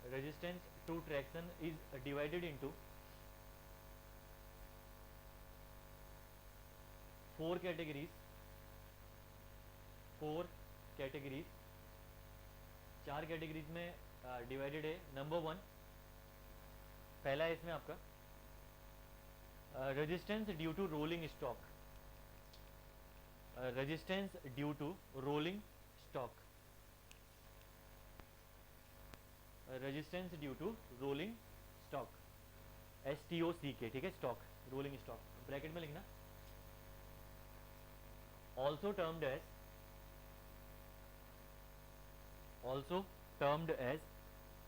A: resistance to traction is divided into 4 categories, 4 categories में डिवाइडेड है। नंबर 1 पहला है इसमें आपका resistance due to rolling stock, resistance due to rolling stock, resistance due to rolling stock, STOCK, ठीक है, stock, rolling stock, bracket में लिखना। Also termed as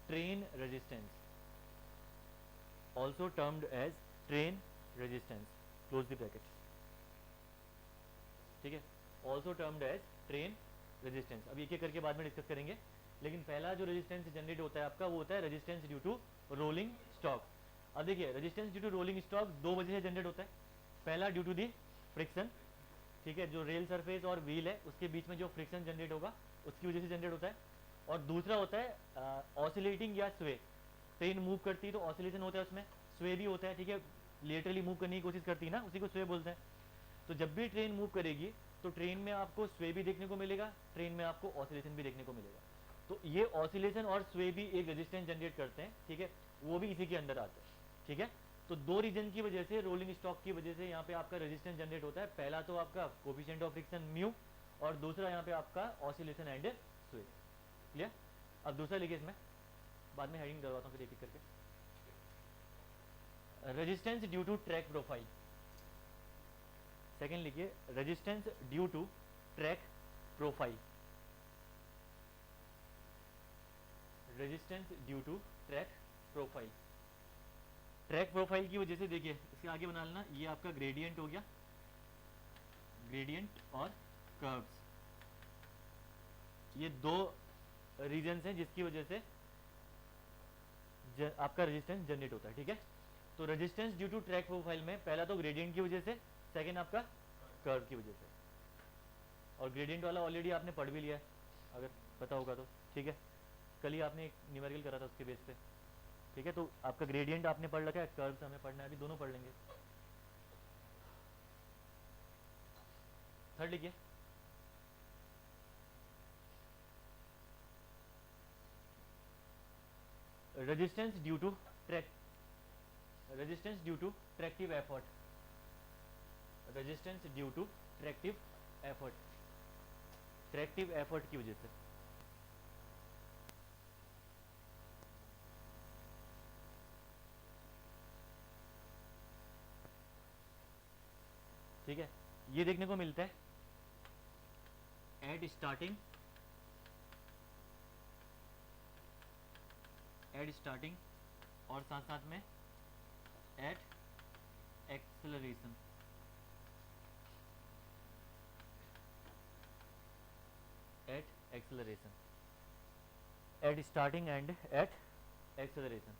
A: train resistance, also termed as train resistance, close the bracket, ठीक है। Also termed as train resistance, अब एक एक करके बाद में डिस्कस करेंगे, लेकिन पहला जो रेजिस्टेंस जनरेट होता है आपका वो होता है resistance due to rolling stock. अब देखिए resistance due to rolling stock 2 वजह से जनरेट होता है, पहला ड्यू टू दी फ्रिक्शन, ठीक है, जो रेल सरफेस और व्हील है उसके बीच में जो फ्रिक्शन जनरेट होगा उसकी वजह से जनरेट होता है। और दूसरा होता है ऑसिलेटिंग या स्वे, ट्रेन मूव करती है तो ऑसिलेशन होता है उसमें, स्वे भी होता है, ठीक है, लेटरली मूव करने की कोशिश करती है ना, उसी को स्वे बोलते हैं। तो जब भी ट्रेन मूव करेगी तो ट्रेन में आपको स्वे भी देखने को मिलेगा, ट्रेन में आपको ऑसिलेशन भी देखने को मिलेगा। तो ये ऑसिलेशन और स्वे भी एक रेजिस्टेंस जनरेट करते हैं, ठीक है, वो भी इसी के अंदर आते हैं, ठीक है। तो दो रीजन की वजह से, रोलिंग स्टॉक की वजह से यहाँ पे आपका रेजिस्टेंस जनरेट होता है। पहला तो आपका कोफिशिएंट ऑफ फ्रिक्शन म्यू, और दूसरा यहाँ पे आपका ऑसिलेशन एंड स्वे। क्लियर? अब दूसरा लिखिए, इसमें बाद में हेडिंग करवाता हूँ फिर एक एक करके। Resistance due to track profile. Second लिखिए, resistance due to track profile. Resistance due to track profile. Track profile की वजह से देखिए, इसके आगे बना लेना, ये आपका ग्रेडियंट हो गया, ग्रेडियंट और कर्व्स, ये दो रीजन्स हैं जिसकी वजह से आपका रेजिस्टेंस जनरेट होता है, ठीक है। तो resistance due to track profile में पहला तो ग्रेडियंट की वजह से, सेकेंड आपका कर्व की वजह से। और ग्रेडियंट वाला ऑलरेडी आपने पढ़ भी लिया है अगर पता होगा तो, ठीक है, कल ही आपने एक न्यूमेरिकल करा था उसके बेस पे, ठीक है। तो आपका ग्रेडियंट आपने पढ़ रखा है, कर्व्स हमें पढ़ना है, अभी दोनों पढ़ लेंगे। थर्ड लिखिए, resistance due to track, resistance due to tractive effort, resistance due to tractive effort, tractive effort की वजह से। ठीक है, ये देखने को मिलता है एट स्टार्टिंग, एट स्टार्टिंग, और साथ साथ में at acceleration, at acceleration, at starting and at acceleration.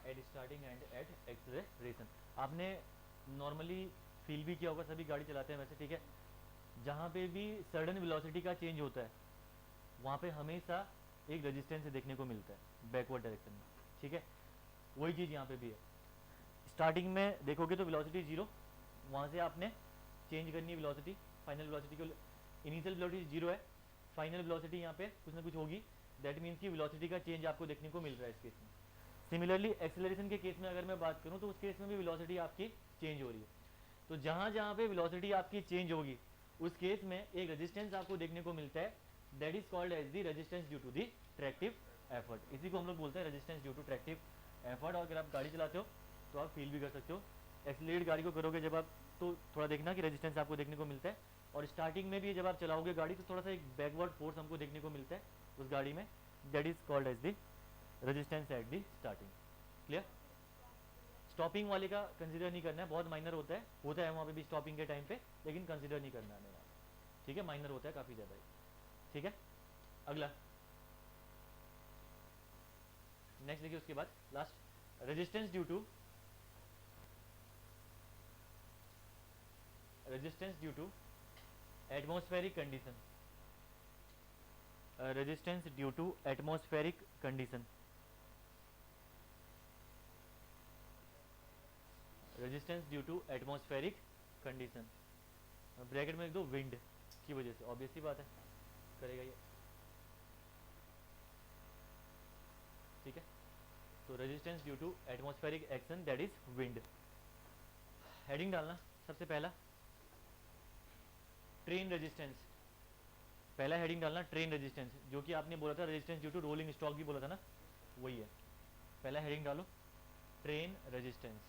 A: At starting and at acceleration. आपने नॉर्मली फील भी किया होगा, सभी गाड़ी चलाते हैं वैसे, ठीक है, जहाँ पे भी सडन वेलोसिटी का चेंज होता है वहाँ पे हमेशा एक रेजिस्टेंस देखने को मिलता है बैकवर्ड डायरेक्शन में, ठीक है। वही चीज़ यहाँ पे भी है, स्टार्टिंग में देखोगे तो वेलोसिटी जीरो, वहाँ से आपने चेंज करनी है वेलोसिटी, फाइनल वेलोसिटी को, इनिशियल वेलोसिटी जीरो है, फाइनल वेलोसिटी यहाँ पे कुछ ना कुछ होगी, दैट मीन्स की वेलोसिटी का चेंज आपको देखने को मिल रहा है इस केस में। सिमिलरली एक्सेलरेशन के केस में अगर मैं बात करूँ तो उस केस में भी वेलोसिटी आपकी चेंज हो रही है। तो जहाँ जहाँ पे वेलोसिटी आपकी चेंज होगी उस केस में एक रेजिस्टेंस आपको देखने को मिलता है, that is called as the resistance due to the tractive effort. इसी को हम लोग बोलते हैं resistance due to tractive effort. और अगर आप गाड़ी चलाते हो तो आप फील भी कर सकते हो, एक्सीलरेट गाड़ी को करोगे जब आप तो थोड़ा देखना कि रेजिस्टेंस आपको देखने को मिलता है। और स्टार्टिंग में भी जब आप चलाओगे गाड़ी तो थोड़ा सा एक बैकवर्ड फोर्स हमको देखने को मिलता है उस गाड़ी में, that is called as the resistance at the starting. Clear? Stopping वाले का कंसीडर नहीं करना है, बहुत माइनर होता है वहाँ पे भी स्टॉपिंग के टाइम पे, लेकिन कंसीडर नहीं करना है मेरा, ठीक है, माइनर होता है काफ़ी ज़्यादा ही, ठीक है। अगला नेक्स्ट देखिए, उसके बाद last, resistance due to, resistance due to atmospheric condition, resistance due to atmospheric condition, resistance due to atmospheric condition, bracket में लिख दो विंड की वजह से, ऑब्वियस सी बात है करेगा ये, ठीक है। तो resistance due to atmospheric action that is wind. Heading डालना सबसे पहला, ट्रेन रेजिस्टेंस, पहला हेडिंग डालना ट्रेन रेजिस्टेंस, जो कि आपने बोला था resistance due to rolling stock भी बोला था ना, वही है। पहला हेडिंग डालो ट्रेन रेजिस्टेंस,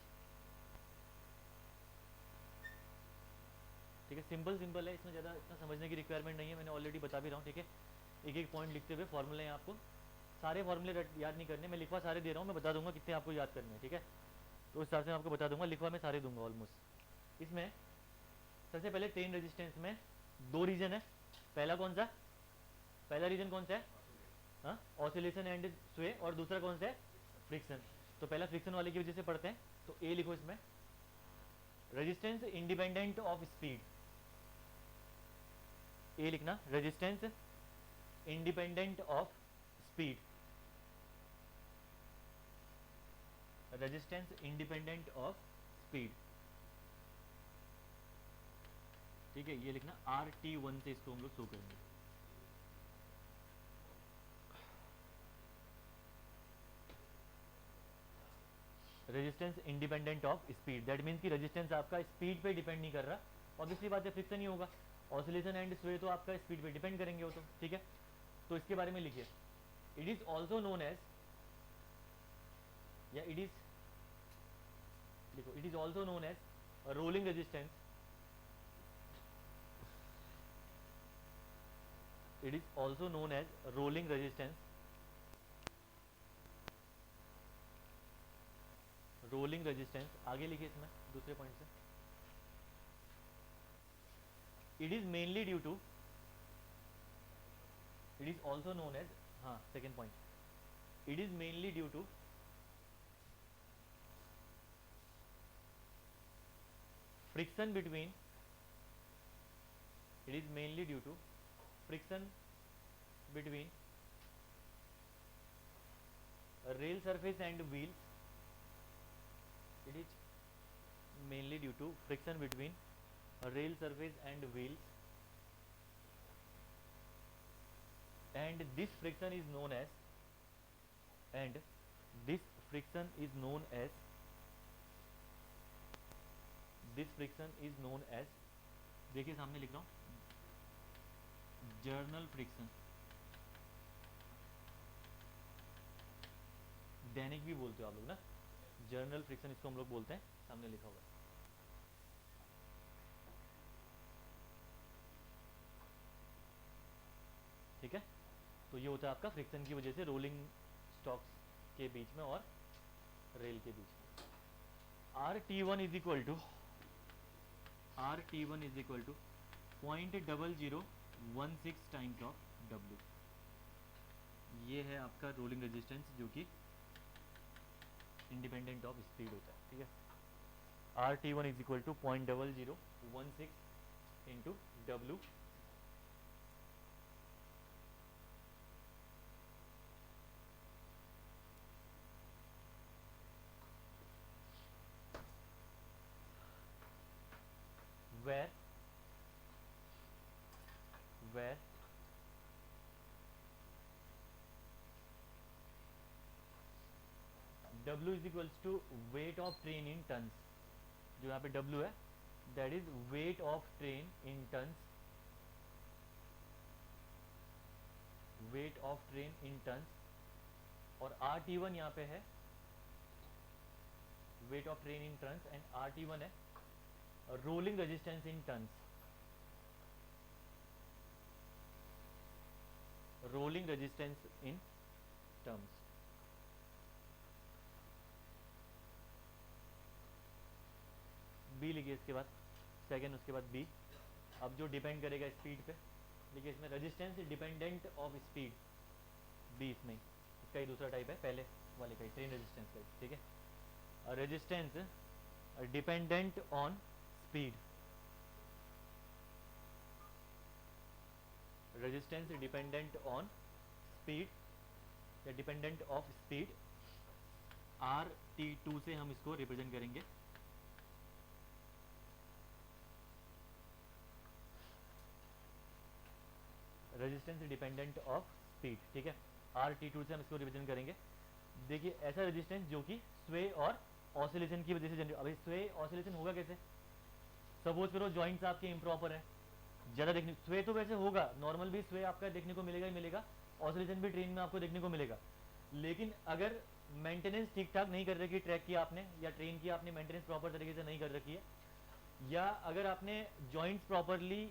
A: ठीक है, सिंपल सिंपल है, इसमें ज़्यादा इतना समझने की रिक्वायरमेंट नहीं है, मैंने ऑलरेडी बता भी रहा हूँ, ठीक है। एक एक पॉइंट लिखते हुए फॉर्मूले हैं, आपको सारे फॉर्मूले याद नहीं करने, मैं लिखवा सारे दे रहा हूँ, मैं बता दूंगा कितने आपको याद करने हैं, ठीक है। तो उस हिसाब से मैं आपको बता दूंगा, लिखवा मैं सारे दूंगा ऑलमोस्ट। इसमें सबसे पहले ट्रेन रेजिस्टेंस में दो रीजन है, पहला कौन सा, पहला रीजन कौन सा है, हाँ, ऑसिलेशन एंड स्वे, और दूसरा कौन सा है, फ्रिक्शन। तो पहला फ्रिक्शन वाले की वजह से पढ़ते हैं, तो ए लिखो इसमें, रेजिस्टेंस इंडिपेंडेंट ऑफ स्पीड, ए लिखना, resistance independent of speed, resistance independent of speed, ठीक है, ये लिखना, RT1 से इसको हम लोग शो करेंगे। Resistance independent of speed, that means कि रेजिस्टेंस आपका स्पीड पे डिपेंड नहीं कर रहा, ऑब्वियसली बात है फ्रिक्शन ही होगा, ऑसिलेशन एंड स्वे तो आपका स्पीड पे डिपेंड करेंगे वो तो, ठीक है। तो इसके बारे में लिखिए, it is also known as, या इट इज, देखो it is also known as rolling resistance, it is also known as rolling resistance, rolling resistance, आगे लिखिए इसमें दूसरे पॉइंट से, it is mainly due to, it is also known as, हाँ second point, it is mainly due to friction between, it is mainly due to friction between rail surface and wheels, it is mainly due to friction between rail surface and wheels, and this friction is known as, and this friction is known as, this friction is known as, देखिए सामने लिख रहा हूँ, journal friction, दैनिक भी बोलते हो आप लोग ना, जर्नल फ्रिक्शन इसको हम लोग बोलते हैं, सामने लिखा हुआ है, ठीक है। तो ये होता है आपका फ्रिक्शन की वजह से रोलिंग स्टॉक्स के बीच में और रेल के बीच में। RT1 is equal to, RT1 is equal to 0.0016 times of W, ये है आपका रोलिंग रेजिस्टेंस जो कि इंडिपेंडेंट ऑफ स्पीड होता है, ठीक है। RT1 is equal to 0.0016 into W, where W is equals to weight of train in tons, जो यहाँ पे W है that is weight of train in tons, weight of train in tons, और RT1 यहाँ पे है weight of train in tons, and RT1 है rolling resistance in tons, rolling resistance in terms. B लिखिए इसके बाद, सेकेंड उसके बाद बी, अब जो डिपेंड करेगा स्पीड पे, देखिए इसमें resistance dependent of speed, B इसमें इसका ही दूसरा टाइप है, पहले वाले का ही ट्रेन रेजिस्टेंस का, ठीक है। Resistance dependent on speed, resistance dependent on speed या डिपेंडेंट ऑफ स्पीड, RT2 से हम इसको रिप्रेजेंट करेंगे, रेजिस्टेंस डिपेंडेंट ऑफ स्पीड, ठीक है। RT2 से हम इसको रिप्रेजेंट करेंगे। देखिए ऐसा रेजिस्टेंस जो कि स्वे और ऑसिलेशन की वजह से जनरेट, अभी स्वे ऑसिलेशन होगा कैसे, सपोज करो जॉइंट्स आपके इम्प्रॉपर हैं, ज़्यादा देखने, स्वे तो वैसे होगा, नॉर्मल भी स्वे आपका देखने को मिलेगा ही मिलेगा, ऑसिलेशन भी ट्रेन में आपको देखने को मिलेगा, लेकिन अगर मेंटेनेंस ठीक ठाक नहीं कर रखी ट्रैक की आपने, या ट्रेन की आपने मेंटेनेंस प्रॉपर तरीके से नहीं कर रखी है, या अगर आपने जॉइंट्स प्रॉपरली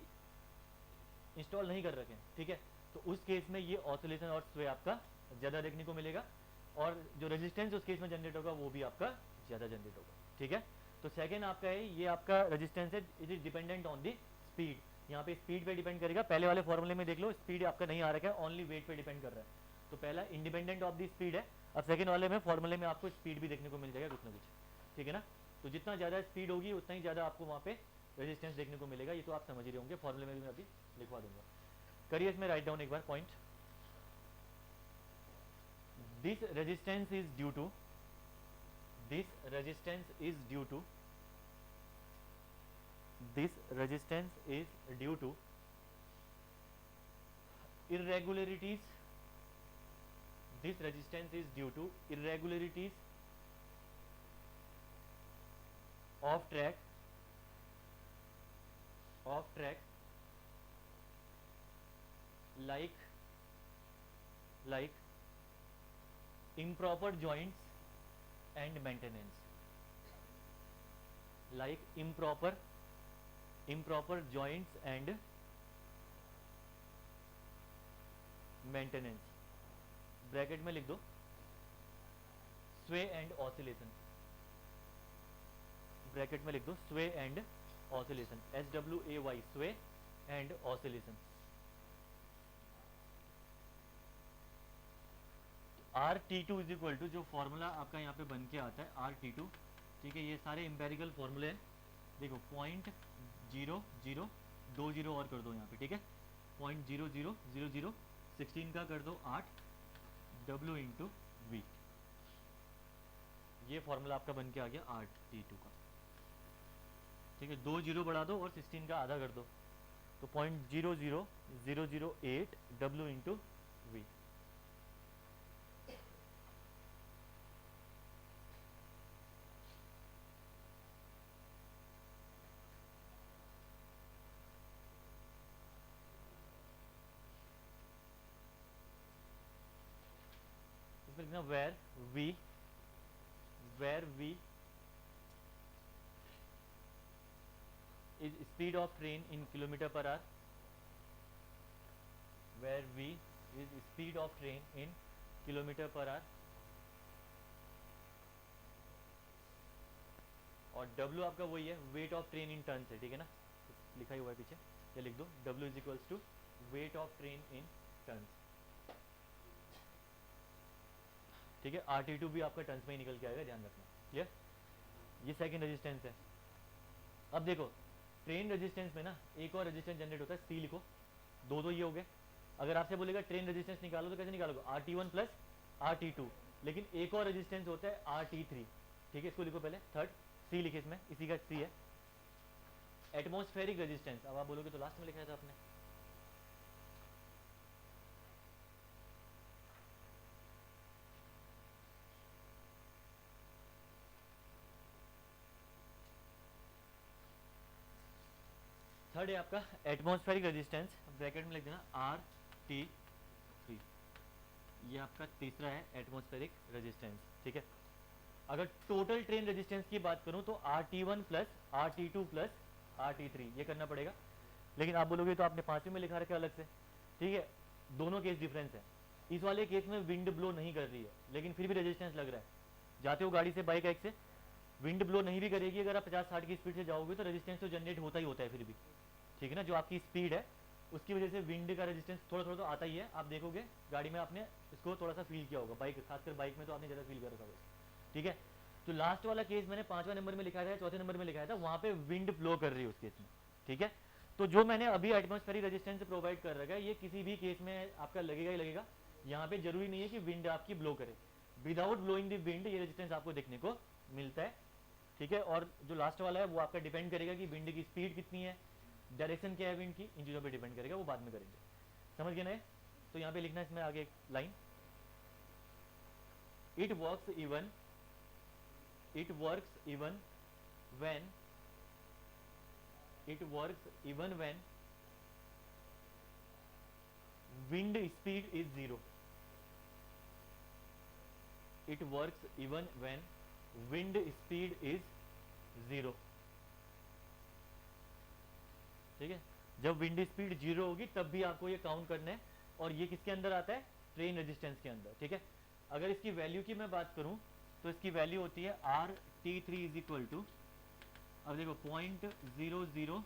A: इंस्टॉल नहीं कर रखे, ठीक है, तो उस केस में ये ऑसिलेशन और स्वे आपका ज़्यादा देखने को मिलेगा, और जो रेजिस्टेंस उस केस में जनरेट होगा वो भी आपका ज़्यादा जनरेट होगा, ठीक है। तो सेकेंड आपका है, ये आपका रेजिस्टेंस है, it is dependent on the speed, यहाँ पे स्पीड पे डिपेंड करेगा, पहले वाले फॉर्मूले में देख लो स्पीड आपका नहीं आ रखा है, ओनली वेट पे डिपेंड कर रहा है, तो पहला इंडिपेंडेंट ऑफ द स्पीड है। अब सेकंड वाले में फॉर्मूले में आपको स्पीड भी देखने को मिल जाएगा कुछ ना कुछ, ठीक है ना। तो जितना ज़्यादा स्पीड होगी उतना ही ज़्यादा आपको वहाँ पे रेजिस्टेंस देखने को मिलेगा। ये तो आप समझ ही रहे होंगे, फॉर्मूले में भी मैं अभी लिखवा दूंगा। करिए इसमें राइट डाउन एक बार point. This resistance is due to, this resistance is due to, this resistance is due to irregularities, this resistance is due to irregularities of track like improper joints and maintenance, like improper joints and maintenance, bracket में लिख दो sway and oscillation, bracket में लिख दो sway and oscillation, SWAY, sway and oscillation। RT2 is equal to, जो formula आपका यहाँ पे बन के आता है RT2, ठीक है, ये सारे एम्पेरिकल फॉर्मूले हैं। देखो 0.0020 और कर दो यहाँ पे, ठीक है, 0.0000 16 का कर दो 8 W इंटू वी, ये फॉर्मूला आपका बन के आ गया RT2 का, ठीक है। 2 जीरो बढ़ा दो और 16 का आधा कर दो तो 0.00008 W इंटू वी। लिखना where v is speed of train in kilometer per hour, where v is speed of train in kilometer per hour, और w आपका वही है weight of train in tons है, ठीक है ना, लिखा ही हुआ है पीछे, ये लिख दो w is equals to weight of train in tons, ठीक है। RT2 भी आपका टन्स में ही निकल के आएगा, ध्यान रखना, क्लियर। ये सेकंड रेजिस्टेंस है। अब देखो ट्रेन रेजिस्टेंस में ना एक और रेजिस्टेंस जनरेट होता है, सी लिखो, दो ये हो गए। अगर आपसे बोलेगा ट्रेन रेजिस्टेंस निकालो तो कैसे निकालोगे, RT1 प्लस RT2, लेकिन एक और रेजिस्टेंस होता है RT3, ठीक है, इसको लिखो पहले, थर्ड सी लिखे इसमें, इसी का सी है। एटमॉस्फेरिक रेजिस्टेंस, अब आप बोलोगे तो लास्ट में लिखा था आपने, थर्ड है आपका एटमॉस्फेरिक रेजिस्टेंस, ब्रैकेट में लिख देना RT3, ये आपका तीसरा है एटमॉस्फेरिक रेजिस्टेंस, ठीक है। अगर टोटल ट्रेन रेजिस्टेंस की बात करूं तो RT1 plus RT2 plus RT3 ये करना पड़ेगा, लेकिन आप बोलोगे तो आपने पांचवें में लिखा रखा अलग से, ठीक है, दोनों केस डिफरेंस है। इस वाले केस में विंड ब्लो नहीं कर रही है लेकिन फिर भी रेजिस्टेंस लग रहा है, जाते हो गाड़ी से बाइक एक से, विंड ब्लो नहीं भी करेगी, अगर आप 50-60 की स्पीड से जाओगे तो रेजिस्टेंस तो जनरेट होता ही होता है फिर भी, ठीक है ना। जो आपकी स्पीड है उसकी वजह से विंड का रेजिस्टेंस थोड़ा थोड़ा तो आता ही है, आप देखोगे गाड़ी में आपने इसको थोड़ा सा फील किया होगा, बाइक खासकर बाइक में तो आपने ज़्यादा फील कर रखा होगा, ठीक है। तो लास्ट वाला केस मैंने 5वां नंबर में लिखा था, 4थे नंबर में लिखा था, वहाँ पे विंड ब्लो कर रही है उस केस में, ठीक है। तो जो मैंने अभी एटमॉस्फेरिक रेजिस्टेंस प्रोवाइड कर रखा है ये किसी भी केस में आपका लगेगा ही लगेगा, यहाँ पे जरूरी नहीं है कि विंड आपकी ब्लो करे, विदाउट ब्लोइंग द विंड ये रेजिस्टेंस आपको देखने को मिलता है, ठीक है। और जो लास्ट वाला है वो आपका डिपेंड करेगा कि विंड की स्पीड कितनी है, डायरेक्शन क्या है विंड की, इन चीज़ों पे डिपेंड करेगा, वो बाद में करेंगे, समझ गए ना। तो यहाँ पे लिखना है इसमें आगे एक line, it works even when wind speed is zero, it works even when wind speed is zero, ठीक है। जब विंड स्पीड जीरो होगी तब भी आपको ये काउंट करना है, और ये किसके अंदर आता है, ट्रेन रेजिस्टेंस के अंदर, ठीक है। अगर इसकी वैल्यू की मैं बात करूं तो इसकी वैल्यू होती है RT3 इज इक्वल टू, अब देखो 0.0000,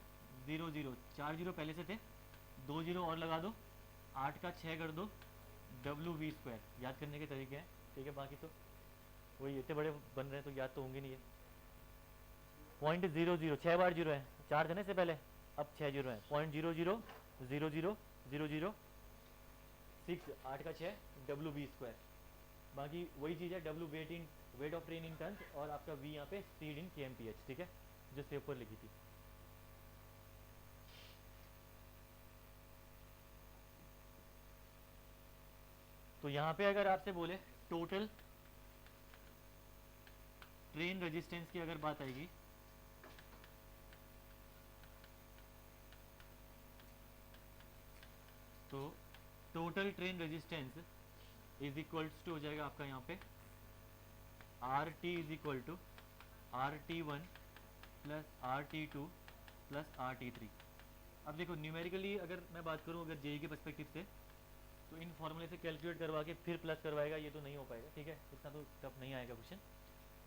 A: 4 जीरो पहले से थे, 2 जीरो और लगा दो, 8 का 6 कर दो WV², याद करने के तरीके हैं, ठीक है, बाकी तो वही इतने बड़े बन रहे हैं तो याद तो होंगे नहीं है। 0.00, 6 बार 0 है, 4 थे ना इससे पहले, अब 6 जीरो है। 0.000006, 8 का 6, WV²। बाकी वही चीज़ है, W weight of train in ton, और आपका V यहाँ पे स्पीड इन kmph, ठीक है, जो सेव पर लिखी थी। तो यहाँ पे अगर आपसे बोले टोटल ट्रेन रेजिस्टेंस की अगर बात आएगी, तो total train resistance is equals to हो जाएगा आपका यहाँ पे RT is equal to RT1 plus RT2 plus RT3। अब देखो न्यूमेरिकली अगर मैं बात करूँ अगर जेई के पर्सपेक्टिव से, तो इन फॉर्मूले से कैलकुलेट करवा के फिर प्लस करवाएगा, ये तो नहीं हो पाएगा, ठीक है, इतना तो टफ नहीं आएगा क्वेश्चन।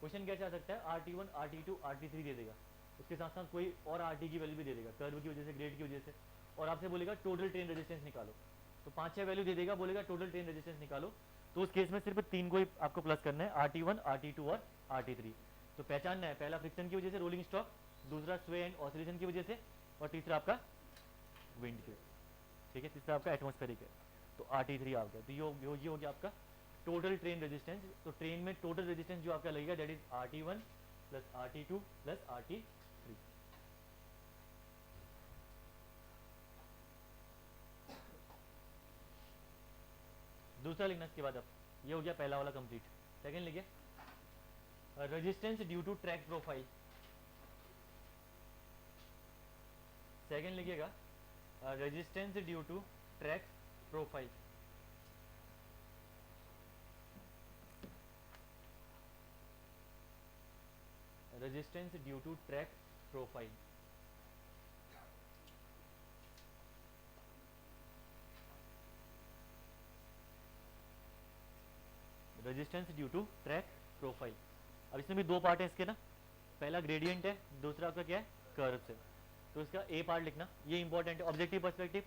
A: क्वेश्चन कैसे आ सकता है, RT1 RT2 RT3 दे देगा, उसके साथ साथ कोई और RT की वैल्यू भी दे देगा, कर्व की वजह से, ग्रेड की वजह से, और आपसे बोलेगा टोटल ट्रेन रेजिस्टेंस निकालो, तो 5-6 वैल्यू दे देगा, बोलेगा टोटल ट्रेन रेजिस्टेंस निकालो। तो उस केस में सिर्फ 3 को ही आपको प्लस करना है, RT1 RT2 और RT3। तो पहचानना है, पहला फ्रिक्शन की वजह से रोलिंग स्टॉक, दूसरा स्वे एंड ऑसिलेशन की वजह से, और तीसरा आपका विंड की, ठीक है, तीसरा आपका एटमॉस्फेरिक है। तो RT3 आ गया। तो ये हो गया आपका टोटल ट्रेन रेजिस्टेंस। तो ट्रेन में टोटल रेजिस्टेंस जो आपका लगेगा that is RT1 plus RT2 plus RT3। दूसरा लिखना इसके बाद, अब ये हो गया पहला वाला कंप्लीट। सेकंड लिखिए, resistance due to track profile. Second लिखिएगा resistance due to track profile. Resistance due to track profile. Resistance due to track profile. अब इसमें भी दो पार्ट है इसके ना, पहला ग्रेडियंट है, दूसरा आपका क्या है, कर्व से। तो इसका ए पार्ट लिखना, ये इंपॉर्टेंट है, ऑब्जेक्टिव पर्सपेक्टिव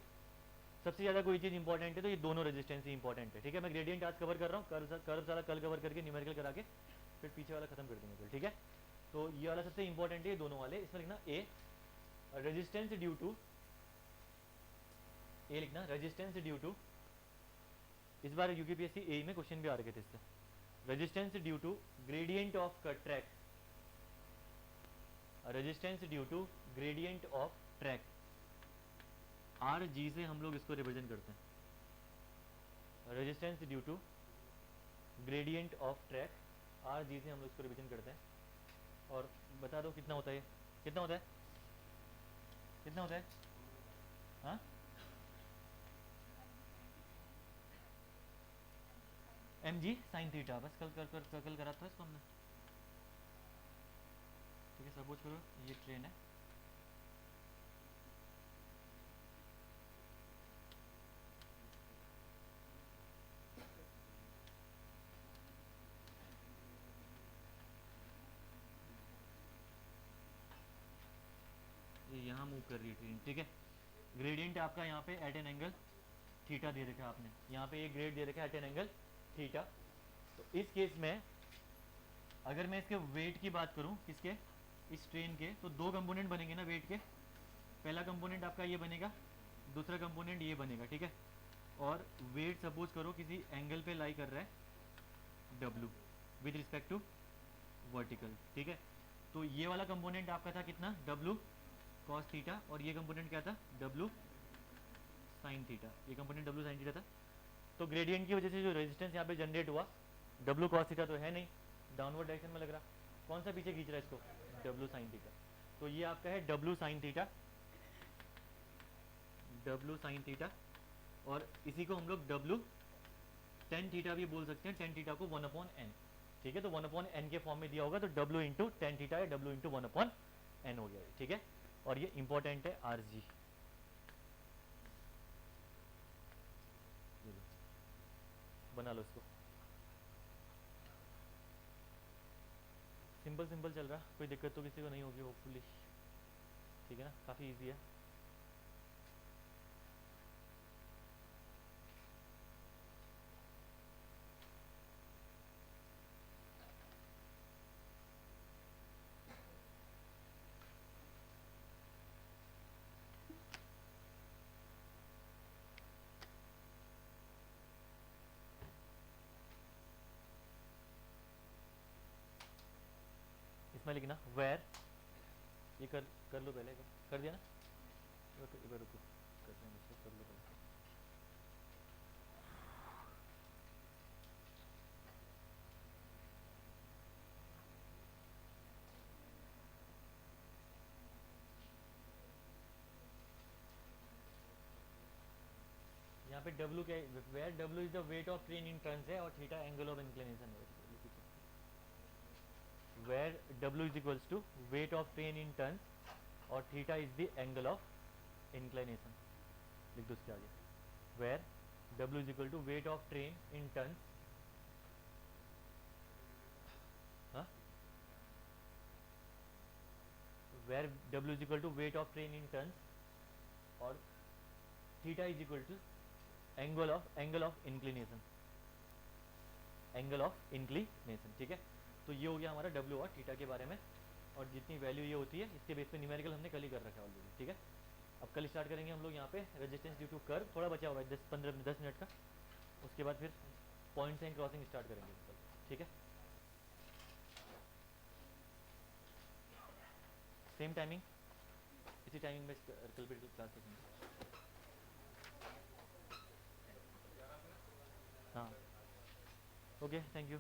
A: सबसे ज्यादा कोई चीज इंपॉर्टेंट है तो ये दोनों रेजिस्टेंस ही इंपॉर्टेंट है, ठीक है। मैं ग्रेडियंट आज कवर कर रहा हूँ, कर्व सारा कल कवर करके न्यूमेरिकल करा के फिर पीछे वाला खत्म कर देंगे फिर, ठीक है। तो ये वाला सबसे इंपॉर्टेंट है, ये दोनों वाले, इसमें लिखना ए रेजिस्टेंस ड्यू टू, ए लिखना रेजिस्टेंस ड्यू टू, इस बार यूपीपीएससी ए में क्वेश्चन भी आ रखे थे इससे, resistance due to gradient of cut track, resistance due to gradient of track, RG से हम लोग इसको रिप्रेजेंट करते हैं, resistance due to gradient of track, RG से हम लोग इसको रिप्रेजेंट करते हैं। और बता दो कितना होता है, कितना होता है, कितना होता है, हाँ mg sin थीटा, बस कल करा था इसको हमने, ठीक है। सपोज करो ये ट्रेन है, ये यहाँ मूव कर रही है ट्रेन, ठीक है। ग्रेडियंट आपका यहाँ पे एट एन एंगल थीटा दे रखा है आपने, यहाँ पे एक ग्रेड दे रखा है एट एन एंगल थीटा। तो इस केस में अगर मैं इसके वेट की बात करूँ, किसके, इस ट्रेन के, तो दो कंपोनेंट बनेंगे ना वेट के, पहला कंपोनेंट आपका ये बनेगा, दूसरा कंपोनेंट ये बनेगा, ठीक है। और वेट सपोज करो किसी एंगल पे लाई कर रहा है W with respect to vertical, ठीक है। तो ये वाला कंपोनेंट आपका था कितना, W cos थीटा, और ये कंपोनेंट क्या था, W sin थीटा, ये कंपोनेंट W sin थीटा था। तो ग्रेडियंट की वजह से जो रेजिस्टेंस यहाँ पे जनरेट हुआ, W cos थीटा तो है नहीं, डाउनवर्ड डायरेक्शन में लग रहा, कौन सा पीछे खींच रहा है इसको, W sin थीटा। तो ये आपका है W sin theta, W sin theta, और इसी को हम लोग W tan थीटा भी बोल सकते हैं, tan थीटा को 1/n, ठीक है। तो 1/n के फॉर्म में दिया होगा, तो W इंटू tan थीटा या W इंटू 1/n हो गया, ठीक है। और ये इंपॉर्टेंट है RG, बना लो इसको, सिंपल सिंपल चल रहा, कोई दिक्कत तो किसी को नहीं होगी होपफुली, ठीक है ना, काफ़ी इजी है। इसमें लिखना वेयर, ये कर लो पहले, कर दिया ना, एक बार रुको, कर लो पहले। यहाँ पे W क्या है, where W is the weight of train in turns है और थीटा एंगल ऑफ इंक्लिनेशन है। Where W is equals to weight of train in turns और theta is the angle of inclination, लिख दो उसके आगे। Where W is equal to weight of train in turns, हाँ, where W is equal to weight of train in turns और theta is equal to angle of inclination, angle of inclination, ठीक है। तो ये हो गया हमारा W और थीटा के बारे में, और जितनी वैल्यू ये होती है इसके बेस पे न्यूमेरिकल हमने कल ही कर रखा है ऑलरेडी, ठीक है। अब कल स्टार्ट करेंगे हम लोग यहाँ पे रेजिस्टेंस ड्यू टू कर्व, थोड़ा बचा हुआ है 10 मिनट का, उसके बाद फिर पॉइंट्स एंड क्रॉसिंग स्टार्ट करेंगे कल, ठीक है। सेम टाइमिंग, इसी टाइमिंग में कल फिर क्लास देखेंगे। हाँ, ओके, थैंक यू।